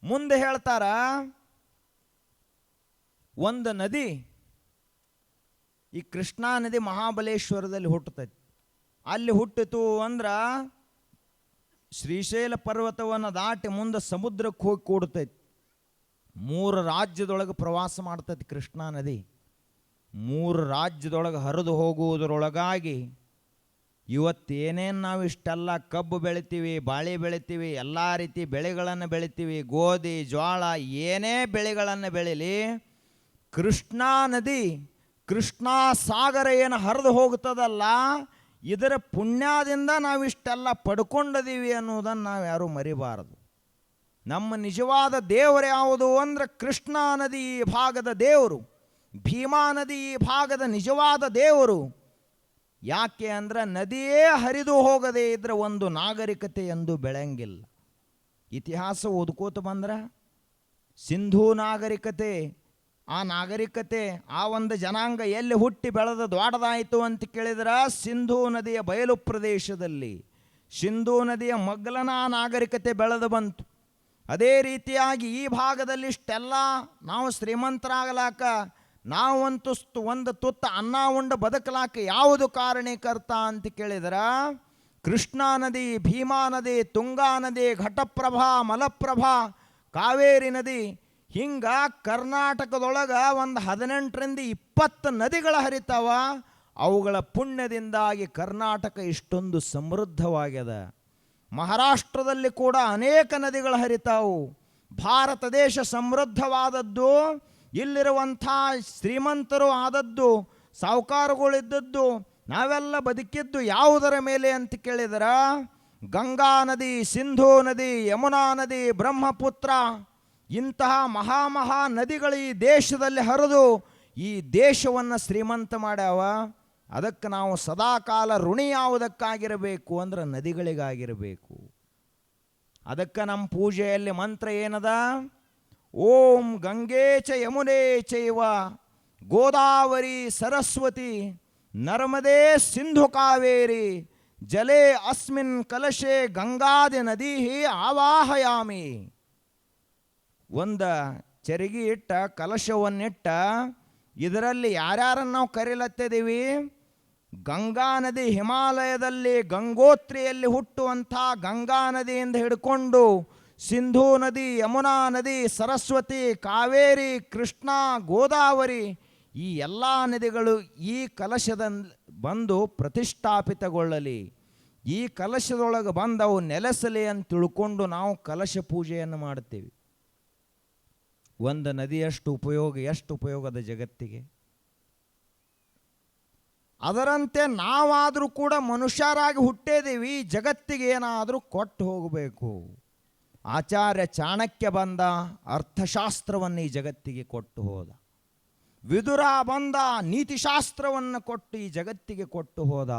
ಮುಂದೆ ಹೇಳ್ತಾರ, ಒಂದು ನದಿ, ಈ ಕೃಷ್ಣಾ ನದಿ ಮಹಾಬಲೇಶ್ವರದಲ್ಲಿ ಹುಟ್ಟುತ್ತೈತಿ. ಅಲ್ಲಿ ಹುಟ್ಟಿತು ಅಂದ್ರೆ ಶ್ರೀಶೈಲ ಪರ್ವತವನ್ನು ದಾಟಿ ಮುಂದೆ ಸಮುದ್ರಕ್ಕೆ ಹೋಗಿ ಕೂಡ್ತೈತಿ. 3 ರಾಜ್ಯದೊಳಗೆ ಪ್ರವಾಸ ಮಾಡ್ತೈತಿ ಕೃಷ್ಣಾ ನದಿ. 3 ರಾಜ್ಯದೊಳಗೆ ಹರಿದು ಹೋಗುವುದರೊಳಗಾಗಿ ಇವತ್ತೇನೇನು ನಾವು ಇಷ್ಟೆಲ್ಲ ಕಬ್ಬು ಬೆಳಿತೀವಿ, ಬಾಳೆ ಬೆಳಿತೀವಿ, ಎಲ್ಲ ರೀತಿ ಬೆಳೆಗಳನ್ನು ಬೆಳಿತೀವಿ, ಗೋಧಿ ಜೋಳ ಏನೇ ಬೆಳೆಗಳನ್ನು ಬೆಳೀಲಿ, ಕೃಷ್ಣಾ ನದಿ, ಕೃಷ್ಣಾ ಸಾಗರ ಏನು ಹರಿದು ಹೋಗ್ತದಲ್ಲ, ಇದರ ಪುಣ್ಯದಿಂದ ನಾವಿಷ್ಟೆಲ್ಲ ಪಡ್ಕೊಂಡಿದ್ದೀವಿ ಅನ್ನೋದನ್ನು ನಾವು ಯಾರೂ ಮರಿಬಾರದು. ನಮ್ಮ ನಿಜವಾದ ದೇವರು ಯಾವುದು ಅಂದ್ರೆ ಕೃಷ್ಣಾ ನದಿ ಈ ಭಾಗದ ದೇವರು, ಭೀಮಾ ನದಿ ಈ ಭಾಗದ ನಿಜವಾದ ದೇವರು. ಯಾಕೆ ಅಂದ್ರೆ ನದಿಯೇ ಹರಿದು ಹೋಗದೇ ಇದ್ರೆ ಒಂದು ನಾಗರಿಕತೆ ಎಂದು ಬೆಳೆಯಂಗಿಲ್ಲ. ಇತಿಹಾಸ ಓದ್ಕೋತ ಬಂದ್ರೆ ಸಿಂಧೂ ನಾಗರಿಕತೆ, ಆ ನಾಗರಿಕತೆ, ಆ ಒಂದು ಜನಾಂಗ ಎಲ್ಲಿ ಹುಟ್ಟಿ ಬೆಳೆದ ದೊಡ್ಡದಾಯಿತು ಅಂತ ಕೇಳಿದ್ರೆ ಸಿಂಧೂ ನದಿಯ ಬಯಲು ಪ್ರದೇಶದಲ್ಲಿ, ಸಿಂಧೂ ನದಿಯ ಮಗ್ಲನ ಆ ನಾಗರಿಕತೆ ಬೆಳೆದು ಬಂತು. ಅದೇ ರೀತಿಯಾಗಿ ಈ ಭಾಗದಲ್ಲಿ ಇಷ್ಟೆಲ್ಲ ನಾವು ಶ್ರೀಮಂತರಾಗಲಾಕ, ನಾವಂತೂ ಒಂದು ತುತ್ತ ಅನ್ನ ಉಂಡು ಬದುಕಲಾಕ ಯಾವುದು ಕಾರಣೀಕರ್ತ ಅಂತ ಕೇಳಿದ್ರೆ ಕೃಷ್ಣಾ ನದಿ, ಭೀಮಾ ನದಿ, ತುಂಗಾ ನದಿ, ಘಟಪ್ರಭಾ, ಮಲಪ್ರಭಾ, ಕಾವೇರಿ ನದಿ, ಹಿಂಗೆ ಕರ್ನಾಟಕದೊಳಗೆ ಒಂದು 18ರಿಂದ 20 ನದಿಗಳು ಹರಿತಾವ. ಅವುಗಳ ಪುಣ್ಯದಿಂದಾಗಿ ಕರ್ನಾಟಕ ಇಷ್ಟೊಂದು ಸಮೃದ್ಧವಾಗ್ಯದ. ಮಹಾರಾಷ್ಟ್ರದಲ್ಲಿ ಕೂಡ ಅನೇಕ ನದಿಗಳು ಹರಿತಾವು. ಭಾರತ ದೇಶ ಸಮೃದ್ಧವಾದದ್ದು, ಇಲ್ಲಿರುವಂಥ ಶ್ರೀಮಂತರು ಆದದ್ದು, ಸಾಹುಕಾರಗಳಿದ್ದದ್ದು, ನಾವೆಲ್ಲ ಬದುಕಿದ್ದು ಯಾವುದರ ಮೇಲೆ ಅಂತ ಕೇಳಿದರೆ ಗಂಗಾ ನದಿ, ಸಿಂಧೂ ನದಿ, ಯಮುನಾ ನದಿ, ಬ್ರಹ್ಮಪುತ್ರ, ಇಂತಹ ಮಹಾ ನದಿಗಳು ಈ ದೇಶದಲ್ಲಿ ಹರಿದು ಈ ದೇಶವನ್ನು ಶ್ರೀಮಂತ ಮಾಡ್ಯಾವ. ಅದಕ್ಕೆ ನಾವು ಸದಾಕಾಲ ಋಣಿ ಯಾವುದಕ್ಕಾಗಿರಬೇಕು ಅಂದ್ರೆ ನದಿಗಳಿಗಾಗಿರಬೇಕು. ಅದಕ್ಕೆ ನಮ್ಮ ಪೂಜೆಯಲ್ಲಿ ಮಂತ್ರ ಏನದ? ಓಂ ಗಂಗೆ ಚ ಯಮುನೆ ಚೈವ ಗೋದಾವರಿ ಸರಸ್ವತಿ ನರ್ಮದೇ ಸಿಂಧು ಕಾವೇರಿ ಜಲೇ ಅಸ್ಮಿನ್ ಕಲಶೆ ಗಂಗಾದಿ ನದಿ ಆವಾಹಯಾಮಿ. ಒಂದು ಚರಿಗೆ ಇಟ್ಟ ಕಲಶವನ್ನಿಟ್ಟ ಇದರಲ್ಲಿ ಯಾರ್ಯಾರನ್ನು ನಾವು ಕರೀಲತ್ತಿದ್ದೀವಿ? ಗಂಗಾ ನದಿ, ಹಿಮಾಲಯದಲ್ಲಿ ಗಂಗೋತ್ರಿಯಲ್ಲಿ ಹುಟ್ಟುವಂಥ ಗಂಗಾ ನದಿಯಿಂದ ಹಿಡ್ಕೊಂಡು ಸಿಂಧೂ ನದಿ, ಯಮುನಾ ನದಿ, ಸರಸ್ವತಿ, ಕಾವೇರಿ, ಕೃಷ್ಣ, ಗೋದಾವರಿ, ಈ ಎಲ್ಲ ನದಿಗಳು ಈ ಕಲಶದ ಬಂದು ಪ್ರತಿಷ್ಠಾಪಿತಗೊಳ್ಳಲಿ, ಈ ಕಲಶದೊಳಗೆ ಬಂದವು ನೆಲೆಸಲಿ ಅಂತ ತಿಳ್ಕೊಂಡು ನಾವು ಕಲಶ ಪೂಜೆಯನ್ನು ಮಾಡ್ತೀವಿ. ಒಂದು ನದಿಯಷ್ಟು ಉಪಯೋಗ, ಎಷ್ಟು ಉಪಯೋಗದ ಜಗತ್ತಿಗೆ. ಅದರಂತೆ ನಾವಾದರೂ ಕೂಡ ಮನುಷ್ಯರಾಗಿ ಹುಟ್ಟಿದ್ದೀವಿ, ಜಗತ್ತಿಗೆ ಏನಾದರೂ ಕೊಟ್ಟು ಹೋಗಬೇಕು. ಆಚಾರ್ಯ ಚಾಣಕ್ಯ ಬಂದ, ಅರ್ಥಶಾಸ್ತ್ರವನ್ನು ಈ ಜಗತ್ತಿಗೆ ಕೊಟ್ಟು ಹೋದ. ವಿದುರ ಬಂದ, ನೀತಿಶಾಸ್ತ್ರವನ್ನು ಕೊಟ್ಟು ಈ ಜಗತ್ತಿಗೆ ಕೊಟ್ಟು ಹೋದ.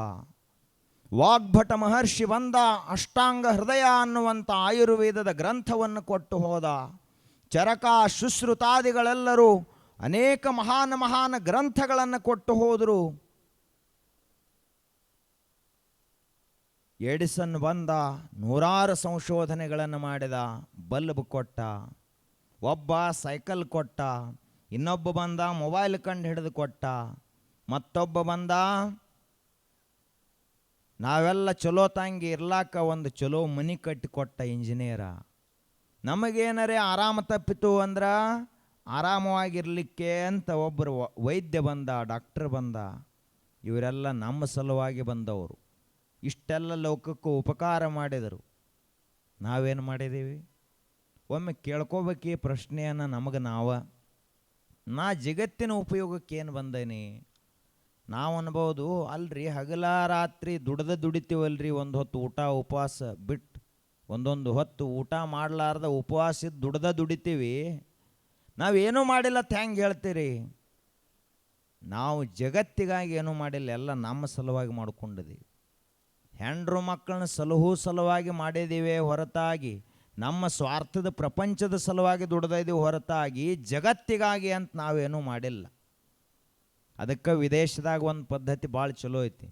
ವಾಗ್ಭಟ ಮಹರ್ಷಿ ಬಂದ, ಅಷ್ಟಾಂಗ ಹೃದಯ ಅನ್ನುವಂಥ ಆಯುರ್ವೇದದ ಗ್ರಂಥವನ್ನು ಕೊಟ್ಟು ಹೋದ. ಚರಕ, ಶುಶ್ರುತಾದಿಗಳೆಲ್ಲರೂ ಅನೇಕ ಮಹಾನ್ ಗ್ರಂಥಗಳನ್ನು ಕೊಟ್ಟು ಹೋದರು. ಎಡಿಸನ್ ಬಂದ, 100 ಸಂಶೋಧನೆಗಳನ್ನು ಮಾಡಿದ, ಬಲ್ಬ್ ಕೊಟ್ಟ. ಒಬ್ಬ ಸೈಕಲ್ ಕೊಟ್ಟ, ಇನ್ನೊಬ್ಬ ಬಂದ ಮೊಬೈಲ್ ಕಂಡು ಹಿಡಿದು ಕೊಟ್ಟ, ಮತ್ತೊಬ್ಬ ಬಂದ ನಾವೆಲ್ಲ ಚಲೋ ತಂಗಿ ಇರ್ಲಾಕ ಒಂದು ಚಲೋ ಮನಿ ಕಟ್ಟಿ ಕೊಟ್ಟ ಇಂಜಿನಿಯರ. ನಮಗೇನರೇ ಆರಾಮ ತಪ್ಪಿತು ಅಂದ್ರೆ ಆರಾಮವಾಗಿರಲಿಕ್ಕೆ ಅಂತ ಒಬ್ಬರು ವೈದ್ಯ ಬಂದ, ಡಾಕ್ಟರ್ ಬಂದ. ಇವರೆಲ್ಲ ನಮ್ಮ ಸಲುವಾಗಿ ಬಂದವರು. ಇಷ್ಟೆಲ್ಲ ಲೋಕಕ್ಕೂ ಉಪಕಾರ ಮಾಡಿದರು. ನಾವೇನು ಮಾಡಿದ್ದೀವಿ? ಒಮ್ಮೆ ಕೇಳ್ಕೋಬೇಕು ಈ ಪ್ರಶ್ನೆಯನ್ನು ನಮಗೆ ನಾ ಜಗತ್ತಿನ ಉಪಯೋಗಕ್ಕೆ ಏನು ಬಂದೇನಿ? ನಾವು ಅನ್ಬೋದು, ಅಲ್ರಿ ಹಗಲ ರಾತ್ರಿ ದುಡಿತೀವಲ್ರಿ, ಒಂದು ಹೊತ್ತು ಊಟ ಉಪವಾಸ ಬಿಟ್ಟು ಒಂದೊಂದು ಹೊತ್ತು ಊಟ ಮಾಡಲಾರ್ದ ಉಪವಾಸ ದುಡಿತೀವಿ, ನಾವೇನೂ ಮಾಡಿಲ್ಲ ಅಂತ ಹೆಂಗೆ ಹೇಳ್ತೀರಿ? ನಾವು ಜಗತ್ತಿಗಾಗಿ ಏನೂ ಮಾಡಿಲ್ಲ, ಎಲ್ಲ ನಮ್ಮ ಸಲುವಾಗಿ ಮಾಡ್ಕೊಂಡಿದ್ದೀವಿ. ಹೆಂಡ್ರು ಮಕ್ಕಳನ್ನ ಸಲುವಾಗಿ ಮಾಡಿದ್ದೀವಿ ಹೊರತಾಗಿ, ನಮ್ಮ ಸ್ವಾರ್ಥದ ಪ್ರಪಂಚದ ಸಲುವಾಗಿ ದುಡ್ದಿದ್ದೀವಿ ಹೊರತಾಗಿ ಜಗತ್ತಿಗಾಗಿ ಅಂತ ನಾವೇನೂ ಮಾಡಿಲ್ಲ. ಅದಕ್ಕೆ ವಿದೇಶದಾಗ ಒಂದು ಪದ್ಧತಿ ಭಾಳ ಚಲೋ ಐತಿ.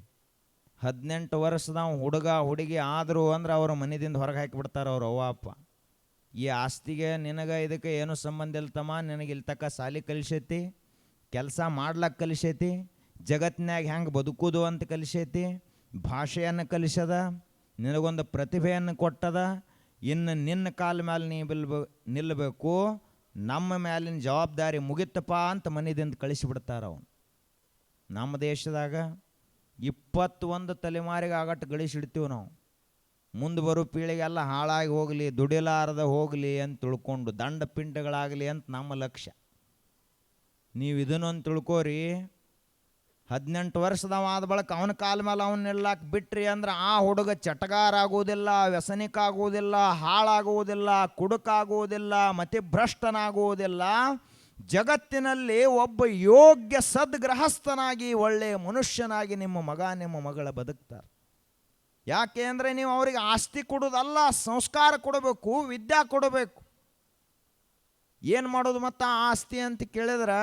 18 ವರ್ಷದ ಹುಡುಗ ಹುಡುಗಿ ಆದರು ಅಂದ್ರೆ ಅವ್ರ ಮನೆಯಿಂದ ಹೊರಗೆ ಹಾಕಿಬಿಡ್ತಾರೆ ಅವ್ರ ಅವ್ವ ಅಪ್ಪ. ಈ ಆಸ್ತಿಗೆ ನಿನಗೆ ಇದಕ್ಕೆ ಏನೂ ಸಂಬಂಧ ಇಲ್ತಮ್ಮ, ನಿನಗೆ ಇಲ್ಲಿ ತಕ್ಕ ಸಾಲಿ ಕಲಿಸೈತಿ, ಕೆಲಸ ಮಾಡ್ಲಕ್ಕೆ ಕಲಿಸೈತಿ, ಜಗತ್ತಿನಾಗ ಹೆಂಗೆ ಬದುಕೋದು ಅಂತ ಕಲಿಸೈತಿ, ಭಾಷೆಯನ್ನು ಕಲಿಸದ, ನಿನಗೊಂದು ಪ್ರತಿಭೆಯನ್ನು ಕೊಟ್ಟದ, ಇನ್ನು ನಿನ್ನ ಕಾಲ ಮೇಲೆ ನೀ ನಿಲ್ಲಬೇಕು, ನಮ್ಮ ಮೇಲಿನ ಜವಾಬ್ದಾರಿ ಮುಗಿತಪ್ಪ ಅಂತ ಮನೆಯಿಂದ ಕಳಿಸಿಬಿಡ್ತಾರೆ ಅವನು. ನಮ್ಮ ದೇಶದಾಗ 21 ತಲೆಮಾರಿಗೆ ಆಗಟ್ಟು ಗಳಿಸಿಡ್ತೀವಿ ನಾವು. ಮುಂದೆ ಬರೋ ಪೀಳಿಗೆಲ್ಲ ಹಾಳಾಗಿ ಹೋಗಲಿ, ದುಡಿಲಾರದ ಹೋಗಲಿ ಅಂತ ತಿಳ್ಕೊಂಡು ದಂಡ ಪಿಂಡಗಳಾಗಲಿ ಅಂತ ನಮ್ಮ ಲಕ್ಷ್ಯ. ನೀವು ಇದನ್ನೊಂದು ತಿಳ್ಕೋರಿ, 18 ವರ್ಷದವ ಆದ ಬಳಿಕ ಅವನ ಕಾಲ ಮೇಲೆ ಅವನ್ನ ನಿಲ್ಲಕ್ಕೆ ಬಿಟ್ರಿ ಅಂದ್ರೆ ಆ ಹುಡುಗ ಚಟಗಾರ ಆಗುವುದಿಲ್ಲ, ವ್ಯಸನಿಕ ಆಗುವುದಿಲ್ಲ, ಹಾಳಾಗುವುದಿಲ್ಲ, ಕುಡುಕಾಗುವುದಿಲ್ಲ, ಮತಿಭ್ರಷ್ಟನಾಗುವುದಿಲ್ಲ. ಜಗತ್ತಿನಲ್ಲಿ ಒಬ್ಬ ಯೋಗ್ಯ ಸದ್ಗೃಹಸ್ಥನಾಗಿ ಒಳ್ಳೆಯ ಮನುಷ್ಯನಾಗಿ ನಿಮ್ಮ ಮಗ ನಿಮ್ಮ ಮಗಳ ಬದುಕ್ತಾರೆ. ಯಾಕೆ ಅಂದರೆ ನೀವು ಅವರಿಗೆ ಆಸ್ತಿ ಕೊಡೋದಲ್ಲ, ಸಂಸ್ಕಾರ ಕೊಡಬೇಕು, ವಿದ್ಯಾ ಕೊಡಬೇಕು. ಏನು ಮಾಡೋದು ಮತ್ತು ಆಸ್ತಿ ಅಂತ ಕೇಳಿದ್ರೆ,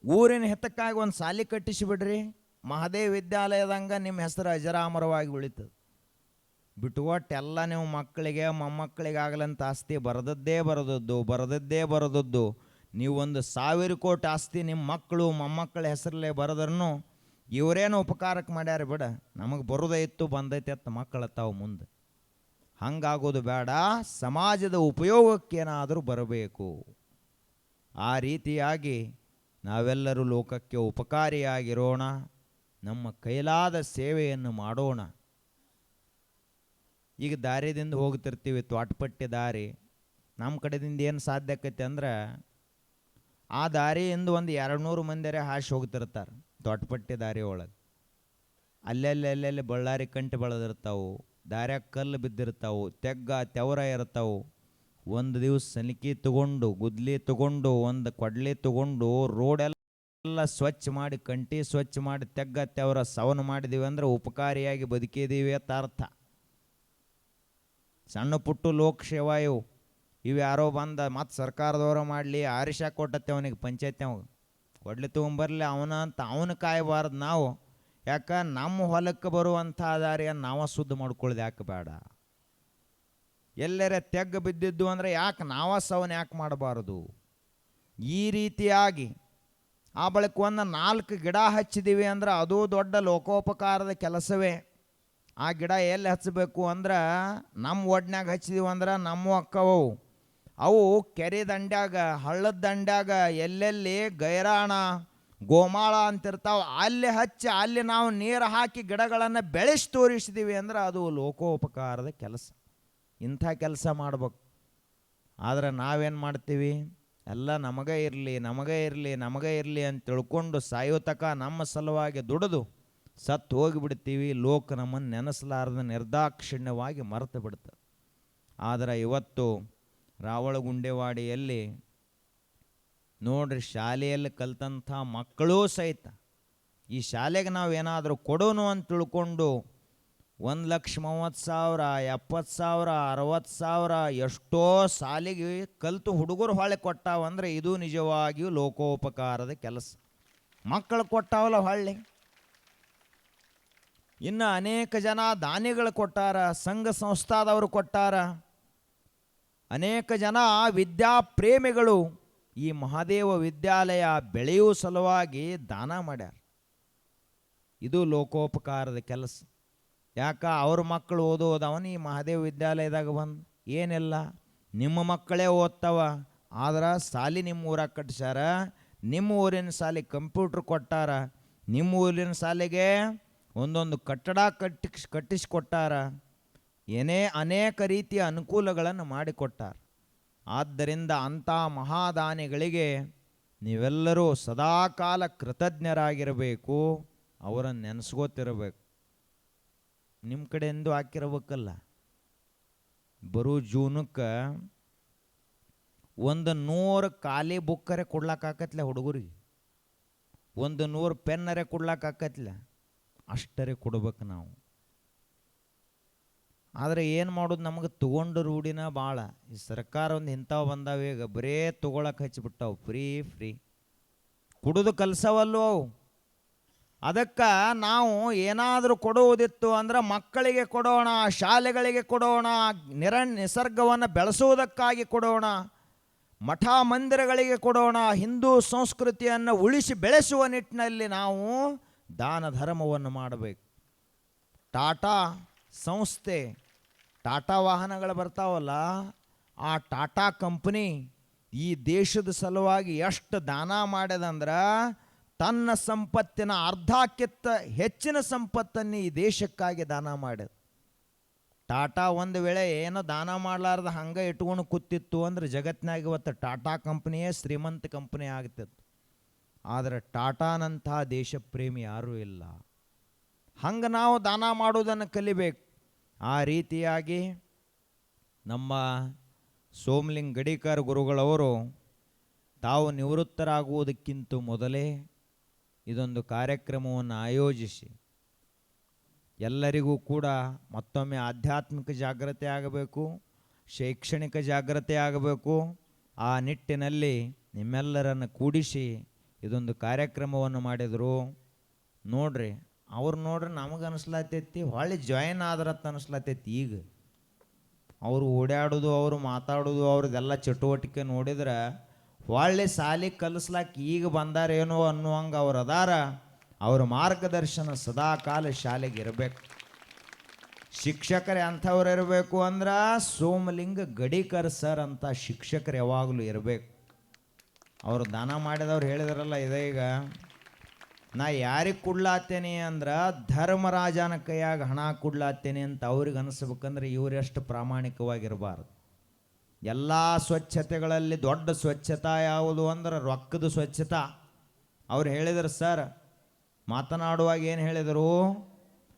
ಊರಿನ ಹಿತಕ್ಕಾಗಿ ಒಂದು ಸಾಲಿ ಕಟ್ಟಿಸಿಬಿಡ್ರಿ, ಮಹಾದೇವ್ ವಿದ್ಯಾಲಯದಂಗೆ ನಿಮ್ಮ ಹೆಸರು ಅಜರಾಮರವಾಗಿ ಉಳಿತದೆ. ಬಿಟ್ಟುಕೊಟ್ಟೆಲ್ಲ ನೀವು ಮಕ್ಕಳಿಗೆ ಮೊಮ್ಮಕ್ಕಳಿಗಾಗಲಂತ ಆಸ್ತಿ ಬರದದ್ದು. ನೀವು 1,000 ಕೋಟಿ ಆಸ್ತಿ ನಿಮ್ಮ ಮಕ್ಕಳು ಮೊಮ್ಮಕ್ಕಳ ಹೆಸರಲ್ಲೇ ಬರೆದ್ರೂ ಇವರೇನು ಉಪಕಾರಕ್ಕೆ ಮಾಡ್ಯಾರ ಬಿಡ, ನಮಗೆ ಬರೋದೇ ಇತ್ತು ಬಂದೈತೆ ಅಂತ ಮಕ್ಕಳು ತಾವು ಮುಂದೆ. ಹಂಗಾಗೋದು ಬೇಡ, ಸಮಾಜದ ಉಪಯೋಗಕ್ಕೇನಾದರೂ ಬರಬೇಕು. ಆ ರೀತಿಯಾಗಿ ನಾವೆಲ್ಲರೂ ಲೋಕಕ್ಕೆ ಉಪಕಾರಿಯಾಗಿರೋಣ, ನಮ್ಮ ಕೈಲಾದ ಸೇವೆಯನ್ನು ಮಾಡೋಣ. ಈಗ ದಾರಿದಿಂದ ಹೋಗ್ತಿರ್ತೀವಿ, ತ್ವಾಟಪಟ್ಟಿ ದಾರಿ. ನಮ್ಮ ಕಡೆದಿಂದ ಏನು ಸಾಧ್ಯ ಆಕೈತೆ ಅಂದ್ರೆ, ಆ ದಾರಿಯಿಂದ ಒಂದು 200 ಮಂದಿರೇ ಹಾಸಿ ಹೋಗ್ತಿರ್ತಾರೆ ತ್ವಾಟಪಟ್ಟಿ ದಾರಿ ಒಳಗೆ. ಅಲ್ಲೆಲ್ಲಿ ಬಳ್ಳಾರಿ ಕಂಟಿ ಬೆಳೆದಿರ್ತಾವೆ, ದಾರ್ಯಾಗ ಕಲ್ಲು ಬಿದ್ದಿರ್ತಾವೆ, ತೆವರ ಇರ್ತಾವೆ. ಒಂದು ದಿವಸ ಸಲಿಕೆ ತಗೊಂಡು, ಗುದ್ಲಿ ತಗೊಂಡು, ಒಂದು ಕೊಡ್ಲಿ ತಗೊಂಡು ರೋಡೆಲ್ಲ ಸ್ವಚ್ಛ ಮಾಡಿ, ಕಂಟಿ ಸ್ವಚ್ಛ ಮಾಡಿ, ತೆವರ ಸವನು ಮಾಡಿದೀವಿ ಅಂದ್ರೆ ಉಪಕಾರಿಯಾಗಿ ಬದುಕಿದ್ದೀವಿ ಅಂತ ಅರ್ಥ. ಸಣ್ಣ ಪುಟ್ಟು ಲೋಕಸೇವಾ ಇವು ಯಾರೋ ಬಂದ ಮತ್ತು ಸರ್ಕಾರದವರು ಮಾಡಲಿ, ಆರಿಷ ಕೊಟ್ಟತ್ತೆ ಅವನಿಗೆ ಪಂಚಾಯತಿ ಅವಾಗ ಕೊಡ್ಲಿ ತೊಗೊಂಬರ್ಲಿ ಅವನ ಅಂತ ಅವನು ಕಾಯಬಾರ್ದು ನಾವು. ಯಾಕೆ ನಮ್ಮ ಹೊಲಕ್ಕೆ ಬರುವಂಥ ದಾರಿಯನ್ನು ನಾವು ಶುದ್ಧ ಮಾಡ್ಕೊಳ್ಳೋದು ಯಾಕೆ ಬೇಡ? ಎಲ್ಲರೇ ಬಿದ್ದಿದ್ದು ಅಂದರೆ ಯಾಕೆ ನಾವು ಸವನ್ ಯಾಕೆ ಮಾಡಬಾರ್ದು? ಈ ರೀತಿಯಾಗಿ ಆ ಬಳಿಕ ಒಂದು 4 ಗಿಡ ಹಚ್ಚಿದ್ದೀವಿ ಅಂದ್ರೆ ಅದು ದೊಡ್ಡ ಲೋಕೋಪಕಾರದ ಕೆಲಸವೇ. ಆ ಗಿಡ ಎಲ್ಲಿ ಹಚ್ಚಬೇಕು ಅಂದ್ರೆ ನಮ್ಮ ಒಡ್ನ್ಯಾಗ ಹಚ್ಚಿದೀವಿ ಅಂದ್ರೆ ನಮ್ಮ ಅಕ್ಕವು ಅವು ಕೆರೆ ದಂಡ್ಯಾಗ, ಹಳ್ಳದ ದಂಡ್ಯಾಗ, ಎಲ್ಲೆಲ್ಲಿ ಗೈರಾಣ ಗೋಮಾಳ ಅಂತಿರ್ತಾವೆ ಅಲ್ಲಿ ಹಚ್ಚಿ, ಅಲ್ಲಿ ನಾವು ನೀರು ಹಾಕಿ ಗಿಡಗಳನ್ನು ಬೆಳೆಸಿ ತೋರಿಸಿದ್ದೀವಿ ಅಂದ್ರೆ ಅದು ಲೋಕೋಪಕಾರದ ಕೆಲಸ. ಇಂಥ ಕೆಲಸ ಮಾಡ್ಬೇಕು. ಆದರೆ ನಾವೇನು ಮಾಡ್ತೀವಿ? ಎಲ್ಲ ನಮಗೇ ಇರಲಿ ಅಂತ ತಿಳ್ಕೊಂಡು ಸಾಯೋತಕ ನಮ್ಮ ಸಲುವಾಗಿ ದುಡಿದು ಸತ್ತು ಹೋಗಿಬಿಡ್ತೀವಿ. ಲೋಕ ನಮ್ಮನ್ನು ನೆನೆಸಲಾರದ ನಿರ್ದಾಕ್ಷಿಣ್ಯವಾಗಿ ಮರೆತು ಬಿಡ್ತದೆ. ಆದರೆ ಇವತ್ತು ರಾವಳಗುಂಡೇವಾಡಿಯಲ್ಲಿ ನೋಡ್ರಿ, ಶಾಲೆಯಲ್ಲಿ ಕಲ್ತಂಥ ಮಕ್ಕಳೂ ಸಹಿತ ಈ ಶಾಲೆಗೆ ನಾವು ಏನಾದರೂ ಕೊಡೋನು ಅಂತ ತಿಳ್ಕೊಂಡು 1,30,000, 70,000, 60,000 ಎಷ್ಟೋ ಸಾಲಿಗೆ ಕಲಿತು ಹುಡುಗರು ಹೊಳೆ ಕೊಟ್ಟಾವಂದ್ರೆ ಇದು ನಿಜವಾಗಿಯೂ ಲೋಕೋಪಕಾರದ ಕೆಲಸ. ಮಕ್ಕಳು ಕೊಟ್ಟಾವಲ್ಲ ಹೊಳ್ಳಿ. ಇನ್ನು ಅನೇಕ ಜನ ದಾನಿಗಳು ಕೊಟ್ಟಾರ, ಸಂಘ ಸಂಸ್ಥಾದವರು ಕೊಟ್ಟಾರ, ಅನೇಕ ಜನ ವಿದ್ಯಾಪ್ರೇಮಿಗಳು ಈ ಮಹಾದೇವ ವಿದ್ಯಾಲಯ ಬೆಳೆಯುವ ಸಲುವಾಗಿ ದಾನ ಮಾಡ್ಯಾರ. ಇದು ಲೋಕೋಪಕಾರದ ಕೆಲಸ. ಯಾಕೆ ಅವ್ರ ಮಕ್ಕಳು ಓದೋದವನು ಈ ಮಹಾದೇವ ವಿದ್ಯಾಲಯದಾಗ ಬಂದು ಏನಿಲ್ಲ, ನಿಮ್ಮ ಮಕ್ಕಳೇ ಓದ್ತಾವ, ಆದ್ರೆ ಸಾಲಿ ನಿಮ್ಮ ಊರಾಗ ಕಟ್ಸ್ಯಾರ, ನಿಮ್ಮ ಊರಿನ ಸಾಲಿ ಕಂಪ್ಯೂಟ್ರ್ ಕೊಟ್ಟಾರ, ನಿಮ್ಮ ಊರಿನ ಶಾಲೆಗೆ ಒಂದೊಂದು ಕಟ್ಟಡ ಕಟ್ಟಿಸಿಕೊಟ್ಟಾರ, ಅನೇಕ ರೀತಿಯ ಅನುಕೂಲಗಳನ್ನು ಮಾಡಿಕೊಟ್ಟಾರ. ಆದ್ದರಿಂದ ಅಂಥ ಮಹಾದಾನಿಗಳಿಗೆ ನೀವೆಲ್ಲರೂ ಸದಾಕಾಲ ಕೃತಜ್ಞರಾಗಿರಬೇಕು, ಅವರನ್ನು ನೆನೆಸ್ಕೋತಿರಬೇಕು. ನಿಮ್ಮ ಕಡೆಯಿಂದ ಹಾಕಿರ್ಬೇಕಲ್ಲ. ಬರೋ ಜೂನಕ್ಕೆ 100 ಖಾಲಿ ಬುಕ್ಕರೆ ಕೊಡ್ಲಾಕಾಕತ್ಲೆ ಹುಡುಗರಿಗೆ, 100 ಪೆನ್ನರೆ ಕೊಡ್ಲಾಕಾಕತ್ಲ, ಅಷ್ಟರೇ ಕೊಡ್ಬೇಕು ನಾವು. ಆದರೆ ಏನು ಮಾಡೋದು, ನಮಗೆ ತೊಗೊಂಡು ರೂಢಿನ ಭಾಳ. ಈ ಸರ್ಕಾರ ಒಂದು ಇಂಥವು ಬಂದಾವ, ಈಗ ಬರೇ ತೊಗೊಳಕ್ಕೆ ಹಚ್ಚಿಬಿಟ್ಟಾವು, ಫ್ರೀ ಕುಡಿದು ಕಲ್ಸವಲ್ಲು ಅವು. ಅದಕ್ಕೆ ನಾವು ಏನಾದರೂ ಕೊಡುವುದಿತ್ತು ಅಂದ್ರೆ ಮಕ್ಕಳಿಗೆ ಕೊಡೋಣ, ಶಾಲೆಗಳಿಗೆ ಕೊಡೋಣ, ನಿಸರ್ಗವನ್ನು ಬೆಳೆಸುವುದಕ್ಕಾಗಿ ಕೊಡೋಣ, ಮಠ ಮಂದಿರಗಳಿಗೆ ಕೊಡೋಣ. ಹಿಂದೂ ಸಂಸ್ಕೃತಿಯನ್ನು ಉಳಿಸಿ ಬೆಳೆಸುವ ನಿಟ್ಟಿನಲ್ಲಿ ನಾವು ದಾನ ಧರ್ಮವನ್ನು ಮಾಡಬೇಕು. ಟಾಟಾ ಸಂಸ್ಥೆ, ಟಾಟಾ ವಾಹನಗಳು ಬರ್ತಾವಲ್ಲ, ಆ ಟಾಟಾ ಕಂಪನಿ ಈ ದೇಶದ ಸಲುವಾಗಿ ಎಷ್ಟು ದಾನ ಮಾಡ್ಯದಂದ್ರೆ ತನ್ನ ಸಂಪತ್ತಿನ ಅರ್ಧಕ್ಕಿಂತ ಹೆಚ್ಚಿನ ಸಂಪತ್ತನ್ನು ಈ ದೇಶಕ್ಕಾಗಿ ದಾನ ಮಾಡ್ಯದ. ಟಾಟಾ ಒಂದು ವೇಳೆ ಏನೋ ದಾನ ಮಾಡಲಾರ್ದ ಹಂಗೆ ಇಟ್ಕೊಂಡು ಕೂತಿತ್ತು ಅಂದ್ರೆ ಜಗತ್ತಿನಾಗ ಇವತ್ತು ಟಾಟಾ ಕಂಪ್ನಿಯೇ ಶ್ರೀಮಂತ ಕಂಪ್ನಿ ಆಗ್ತಿತ್ತು. ಆದರೆ ಟಾಟಾನಂತಹ ದೇಶ ಪ್ರೇಮಿ ಯಾರೂ ಇಲ್ಲ. ಹಂಗೆ ನಾವು ದಾನ ಮಾಡೋದನ್ನು ಕಲಿಬೇಕು. ಆ ರೀತಿಯಾಗಿ ನಮ್ಮ ಸೋಮಲಿಂಗ ಗಡಿಕರ್ ಗುರುಗಳವರು ತಾವು ನಿವೃತ್ತರಾಗುವುದಕ್ಕಿಂತ ಮೊದಲೇ ಇದೊಂದು ಕಾರ್ಯಕ್ರಮವನ್ನು ಆಯೋಜಿಸಿ ಎಲ್ಲರಿಗೂ ಕೂಡ ಮತ್ತೊಮ್ಮೆ ಆಧ್ಯಾತ್ಮಿಕ ಜಾಗೃತಿ ಆಗಬೇಕು, ಶೈಕ್ಷಣಿಕ ಜಾಗೃತಿ ಆಗಬೇಕು. ಆ ನಿಟ್ಟಿನಲ್ಲಿ ನಿಮ್ಮೆಲ್ಲರನ್ನು ಕೂಡಿಸಿ ಇದೊಂದು ಕಾರ್ಯಕ್ರಮವನ್ನು ಮಾಡಿದರು. ನೋಡ್ರಿ, ಅವ್ರು ನೋಡ್ರಿ ನಮಗೆ ಅನಿಸ್ಲತ್ತೈತಿ ಹೊಳ್ಳಿ ಜಾಯಿನ್ ಆದ್ರತ್ತ ಅನಿಸ್ಲತ್ತೈತಿ. ಈಗ ಅವರು ಓಡಾಡೋದು, ಅವರು ಮಾತಾಡೋದು, ಅವ್ರದ್ದೆಲ್ಲ ಚಟುವಟಿಕೆ ನೋಡಿದ್ರೆ ಹೊಳ್ಳಿ ಸಾಲಿ ಕಲಿಸ್ಲಾಕ ಈಗ ಬಂದಾರೇನೋ ಅನ್ನುವಂಗೆ ಅವ್ರು ಅದಾರ. ಅವ್ರ ಮಾರ್ಗದರ್ಶನ ಸದಾಕಾಲ ಶಾಲೆಗೆ ಇರಬೇಕು. ಶಿಕ್ಷಕರೇ ಅಂಥವ್ರು ಇರಬೇಕು ಅಂದ್ರೆ ಸೋಮಲಿಂಗ ಗಡಿಕರ್ ಸರ್ ಅಂತ ಶಿಕ್ಷಕರು ಯಾವಾಗಲೂ ಇರಬೇಕು. ಅವರು ದಾನ ಮಾಡಿದವ್ರು ಹೇಳಿದ್ರಲ್ಲ, ಇದೀಗ ನಾ ಯಾರಿಗೆ ಕೊಡ್ಲಾತ್ತೇನೆ ಅಂದ್ರೆ ಧರ್ಮರಾಜನ ಕೈಯಾಗ ಹಣ ಕೊಡ್ಲಾತ್ತೇನೆ ಅಂತ ಅವ್ರಿಗೆ ಅನಿಸ್ಬೇಕಂದ್ರೆ ಇವರೆಷ್ಟು ಪ್ರಾಮಾಣಿಕವಾಗಿರಬಾರ್ದು. ಎಲ್ಲ ಸ್ವಚ್ಛತೆಗಳಲ್ಲಿ ದೊಡ್ಡ ಸ್ವಚ್ಛತಾ ಯಾವುದು ಅಂದ್ರೆ ರೊಕ್ಕದ ಸ್ವಚ್ಛತಾ. ಅವ್ರು ಹೇಳಿದರು ಸರ್, ಮಾತನಾಡುವಾಗ ಏನು ಹೇಳಿದರು,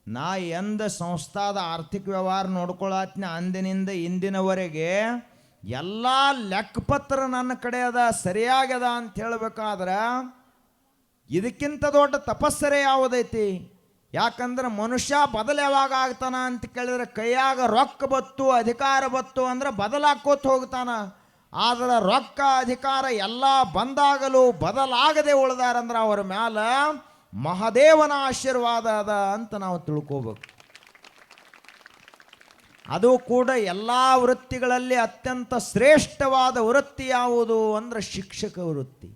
ನಾ ಎಂದ ಸಂಸ್ಥಾದ ಆರ್ಥಿಕ ವ್ಯವಹಾರ ನೋಡ್ಕೊಳತ್ನ ಅಂದಿನಿಂದ ಇಂದಿನವರೆಗೆ ಎಲ್ಲ ಲೆಕ್ಕಪತ್ರ ನನ್ನ ಕಡೆ ಅದ, ಸರಿಯಾಗ್ಯದ ಅಂತ ಹೇಳಬೇಕಾದ್ರೆ ಇದಕ್ಕಿಂತ ದೊಡ್ಡ ತಪಸ್ಸರೆ ಯಾವುದೈತಿ? ಯಾಕಂದ್ರೆ ಮನುಷ್ಯ ಬದಲು ಯಾವಾಗ ಆಗ್ತಾನ ಅಂತ ಕೇಳಿದ್ರೆ ಕೈಯಾಗ ರೊಕ್ಕ ಬತ್ತು, ಅಧಿಕಾರ ಬತ್ತು ಅಂದ್ರೆ ಬದಲಾಕೋತ ಹೋಗ್ತಾನ. ಆದರೆ ರೊಕ್ಕ ಅಧಿಕಾರ ಎಲ್ಲ ಬಂದಾಗಲೂ ಬದಲಾಗದೆ ಉಳ್ದಾರಂದ್ರೆ ಅವರ ಮ್ಯಾಲ ಮಹಾದೇವನ ಆಶೀರ್ವಾದ ಅದ ಅಂತ ನಾವು ತಿಳ್ಕೋಬೇಕು. ಅದು ಕೂಡ ಎಲ್ಲ ವೃತ್ತಿಗಳಲ್ಲಿ ಅತ್ಯಂತ ಶ್ರೇಷ್ಠವಾದ ವೃತ್ತಿ ಯಾವುದು ಅಂದ್ರೆ ಶಿಕ್ಷಕ ವೃತ್ತಿ.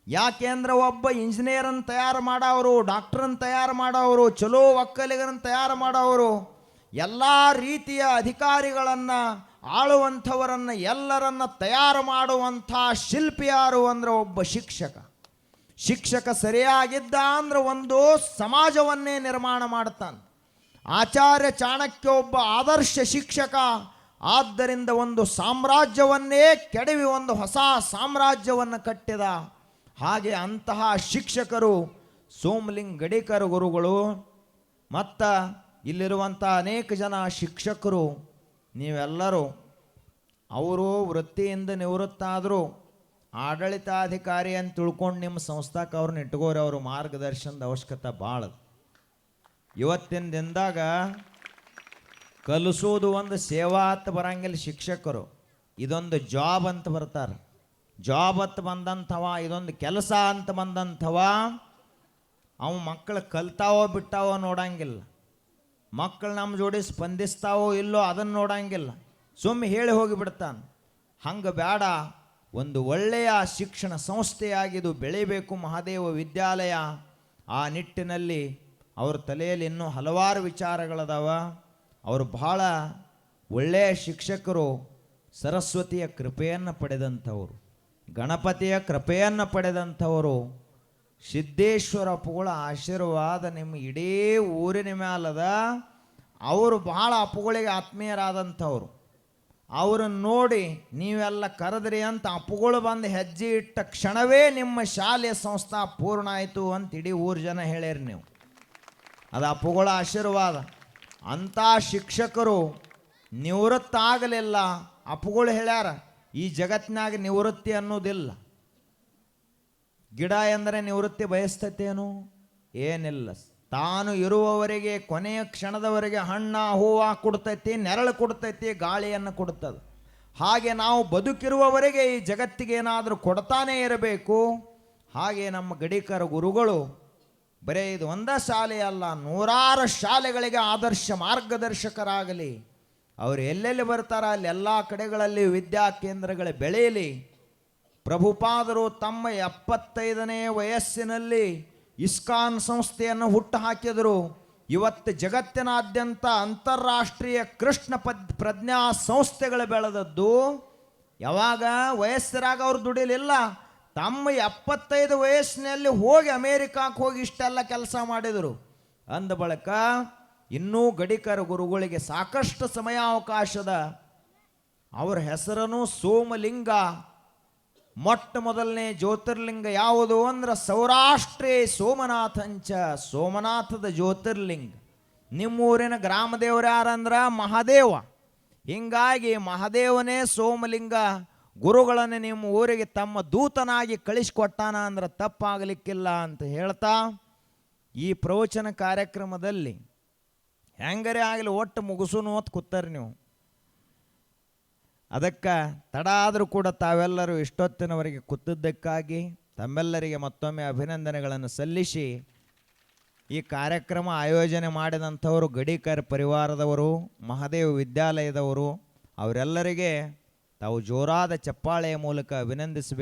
ಯಾಕೆ ಅಂದ್ರೆ ಒಬ್ಬ ಇಂಜಿನಿಯರನ್ನು ತಯಾರು ಮಾಡೋರು, ಡಾಕ್ಟ್ರನ್ನು ತಯಾರು ಮಾಡೋರು, ಚಲೋ ಒಕ್ಕಲಿಗರನ್ನು ತಯಾರು ಮಾಡೋರು, ಎಲ್ಲ ರೀತಿಯ ಅಧಿಕಾರಿಗಳನ್ನು ಆಳುವಂಥವರನ್ನು ಎಲ್ಲರನ್ನ ತಯಾರು ಮಾಡುವಂಥ ಶಿಲ್ಪಿ ಯಾರು ಅಂದ್ರೆ ಒಬ್ಬ ಶಿಕ್ಷಕ. ಶಿಕ್ಷಕ ಸರಿಯಾಗಿದ್ದ ಅಂದ್ರೆ ಒಂದು ಸಮಾಜವನ್ನೇ ನಿರ್ಮಾಣ ಮಾಡ್ತಾನೆ. ಆಚಾರ್ಯ ಚಾಣಕ್ಯ ಒಬ್ಬ ಆದರ್ಶ ಶಿಕ್ಷಕ. ಆದ್ದರಿಂದ ಒಂದು ಸಾಮ್ರಾಜ್ಯವನ್ನೇ ಕೆಡವಿ ಒಂದು ಹೊಸ ಸಾಮ್ರಾಜ್ಯವನ್ನು ಕಟ್ಟಿದ. ಹಾಗೆ ಅಂತಹ ಶಿಕ್ಷಕರು ಸೋಮಲಿಂಗ ಗಡಿಕರ್ ಗುರುಗಳು ಮತ್ತು ಇಲ್ಲಿರುವಂಥ ಅನೇಕ ಜನ ಶಿಕ್ಷಕರು ನೀವೆಲ್ಲರೂ ಅವರು ವೃತ್ತಿಯಿಂದ ನಿವೃತ್ತಾದರೂ ಆಡಳಿತಾಧಿಕಾರಿ ಅಂತ ತಿಳ್ಕೊಂಡು ನಿಮ್ಮ ಸಂಸ್ಥಾಕ್ಕೆ ಅವ್ರನ್ನ ಇಟ್ಕೋರಿ. ಅವರು ಮಾರ್ಗದರ್ಶನದ ಅವಶ್ಯಕತೆ ಭಾಳ. ಇವತ್ತಿನ ದಿನದಾಗ ಕಲಿಸೋದು ಒಂದು ಸೇವಾ ಅಂತ ಬರಂಗಿಲ್ಲ. ಶಿಕ್ಷಕರು ಇದೊಂದು ಜಾಬ್ ಅಂತ ಬರ್ತಾರೆ. ಜಾಬ್ ಅಂತ ಬಂದಂಥವ, ಇದೊಂದು ಕೆಲಸ ಅಂತ ಬಂದಂಥವ ಅವ ಮಕ್ಕಳು ಕಲ್ತಾವೋ ಬಿಟ್ಟಾವೋ ನೋಡಂಗಿಲ್ಲ. ಮಕ್ಕಳು ನಮ್ಮ ಜೋಡಿ ಸ್ಪಂದಿಸ್ತಾವೋ ಇಲ್ಲೋ ಅದನ್ನು ನೋಡಂಗಿಲ್ಲ. ಸುಮ್ಮನೆ ಹೇಳಿ ಹೋಗಿಬಿಡ್ತಾನೆ. ಹಂಗೆ ಬೇಡ. ಒಂದು ಒಳ್ಳೆಯ ಶಿಕ್ಷಣ ಸಂಸ್ಥೆಯಾಗಿದು ಬೆಳಿಬೇಕು ಮಹಾದೇವ ವಿದ್ಯಾಲಯ. ಆ ನಿಟ್ಟಿನಲ್ಲಿ ಅವ್ರ ತಲೆಯಲ್ಲಿ ಇನ್ನೂ ಹಲವಾರು ವಿಚಾರಗಳದಾವ. ಅವರು ಬಹಳ ಒಳ್ಳೆಯ ಶಿಕ್ಷಕರು. ಸರಸ್ವತಿಯ ಕೃಪೆಯನ್ನು ಪಡೆದಂಥವರು, ಗಣಪತಿಯ ಕೃಪೆಯನ್ನು ಪಡೆದಂಥವರು, ಸಿದ್ದೇಶ್ವರ ಅಪ್ಪುಗಳ ಆಶೀರ್ವಾದ ನಿಮ್ಮ ಇಡೀ ಊರಿನ ಮ್ಯಾಲದ. ಅವರು ಬಹಳ ಅಪ್ಪುಗಳಿಗೆ ಆತ್ಮೀಯರಾದಂಥವ್ರು. ಅವ್ರನ್ನ ನೋಡಿ ನೀವೆಲ್ಲ ಕರೆದ್ರಿ ಅಂತ ಅಪ್ಪುಗಳು ಬಂದು ಹೆಜ್ಜೆ ಇಟ್ಟ ಕ್ಷಣವೇ ನಿಮ್ಮ ಶಾಲೆಯ ಸಂಸ್ಥಾ ಪೂರ್ಣ ಆಯಿತು ಅಂತ ಇಡೀ ಊರು ಜನ ಹೇಳ್ಯಾರಿ ನೀವು. ಅದು ಅಪ್ಪುಗಳ ಆಶೀರ್ವಾದ. ಅಂಥ ಶಿಕ್ಷಕರು ನಿವೃತ್ತ ಆಗಲಿಲ್ಲ. ಅಪ್ಪುಗಳು ಹೇಳ್ಯಾರ, ಈ ಜಗತ್ತಿನಾಗ ನಿವೃತ್ತಿ ಅನ್ನೋದಿಲ್ಲ. ಗಿಡ ಎಂದರೆ ನಿವೃತ್ತಿ ಬಯಸ್ತತೇನು? ಏನಿಲ್ಲ. ತಾನು ಇರುವವರೆಗೆ ಕೊನೆಯ ಕ್ಷಣದವರೆಗೆ ಹಣ್ಣ ಹೂವು ಕೊಡ್ತೈತಿ, ನೆರಳು ಕೊಡ್ತೈತಿ, ಗಾಳಿಯನ್ನು ಕೊಡ್ತದೆ. ಹಾಗೆ ನಾವು ಬದುಕಿರುವವರೆಗೆ ಈ ಜಗತ್ತಿಗೆ ಏನಾದರೂ ಕೊಡ್ತಾನೇ ಇರಬೇಕು. ಹಾಗೆ ನಮ್ಮ ಗಡಿಕರ ಗುರುಗಳು ಬರೀ ಇದು ಒಂದೇ ಶಾಲೆ ಅಲ್ಲ, 100 ಶಾಲೆಗಳಿಗೆ ಆದರ್ಶ ಮಾರ್ಗದರ್ಶಕರಾಗಲಿ. ಅವರು ಎಲ್ಲೆಲ್ಲಿ ಬರ್ತಾರ ಅಲ್ಲಿ ಎಲ್ಲ ಕಡೆಗಳಲ್ಲಿ ವಿದ್ಯಾ ಕೇಂದ್ರಗಳು ಬೆಳೆಯಲಿ. ಪ್ರಭುಪಾದರು ತಮ್ಮ 75ನೇ ವಯಸ್ಸಿನಲ್ಲಿ ಇಸ್ಕಾನ್ ಸಂಸ್ಥೆಯನ್ನು ಹುಟ್ಟು ಹಾಕಿದರು. ಇವತ್ತು ಜಗತ್ತಿನಾದ್ಯಂತ ಅಂತಾರಾಷ್ಟ್ರೀಯ ಕೃಷ್ಣ ಪ್ರಜ್ಞಾ ಸಂಸ್ಥೆಗಳು ಬೆಳೆದದ್ದು ಯಾವಾಗ? ವಯಸ್ಸರಾಗ ಅವ್ರು ದುಡಿಲಿಲ್ಲ. ತಮ್ಮ 75 ವಯಸ್ಸಿನಲ್ಲಿ ಹೋಗಿ ಅಮೇರಿಕಾಕ್ಕೆ ಹೋಗಿ ಇಷ್ಟೆಲ್ಲ ಕೆಲಸ ಮಾಡಿದರು. ಅಂದ ಬಳಿಕ ಇನ್ನೂ ಗಡಿಕರ ಗುರುಗಳಿಗೆ ಸಾಕಷ್ಟು ಸಮಯಾವಕಾಶದ. ಅವರ ಹೆಸರನ್ನು ಸೋಮಲಿಂಗ. ಮೊಟ್ಟ ಮೊದಲನೇ ಜ್ಯೋತಿರ್ಲಿಂಗ ಯಾವುದು ಅಂದ್ರೆ ಸೌರಾಷ್ಟ್ರೇ ಸೋಮನಾಥಂಚ, ಸೋಮನಾಥದ ಜ್ಯೋತಿರ್ಲಿಂಗ. ನಿಮ್ಮೂರಿನ ಗ್ರಾಮ ದೇವರು ಯಾರಂದ್ರೆ ಮಹಾದೇವ. ಹೀಗಾಗಿ ಮಹಾದೇವನೇ ಸೋಮಲಿಂಗ ಗುರುಗಳನ್ನು ನಿಮ್ಮ ಊರಿಗೆ ತಮ್ಮ ದೂತನಾಗಿ ಕಳಿಸಿಕೊಟ್ಟಾನ ಅಂದ್ರೆ ತಪ್ಪಾಗಲಿಕ್ಕಿಲ್ಲ ಅಂತ ಹೇಳ್ತಾ ಈ ಪ್ರವಚನ ಕಾರ್ಯಕ್ರಮದಲ್ಲಿ ಹೆಂಗರೇ ಆಗಲಿ ಒಟ್ಟು ಮುಗಿಸೋನು ಅಂತ ಕೂತಾರೆ ನೀವು. ಅದಕ್ಕೆ ತಡ ಆದರೂ ಕೂಡ ತಾವೆಲ್ಲರೂ ಇಷ್ಟೊತ್ತಿನವರೆಗೆ ಕೂತಿದ್ದಕ್ಕಾಗಿ ತಮ್ಮೆಲ್ಲರಿಗೆ ಮತ್ತೊಮ್ಮೆ ಅಭಿನಂದನೆಗಳನ್ನು ಸಲ್ಲಿಸಿ, ಈ ಕಾರ್ಯಕ್ರಮ ಆಯೋಜನೆ ಮಾಡಿದಂಥವರು ಗಡಿಕರ್ ಪರಿವಾರದವರು, ಮಹಾದೇವ ವಿದ್ಯಾಲಯದವರು, ಅವರೆಲ್ಲರಿಗೆ ತಾವು ಜೋರಾದ ಚಪ್ಪಾಳೆಯ ಮೂಲಕ ಅಭಿನಂದಿಸಬೇಕು.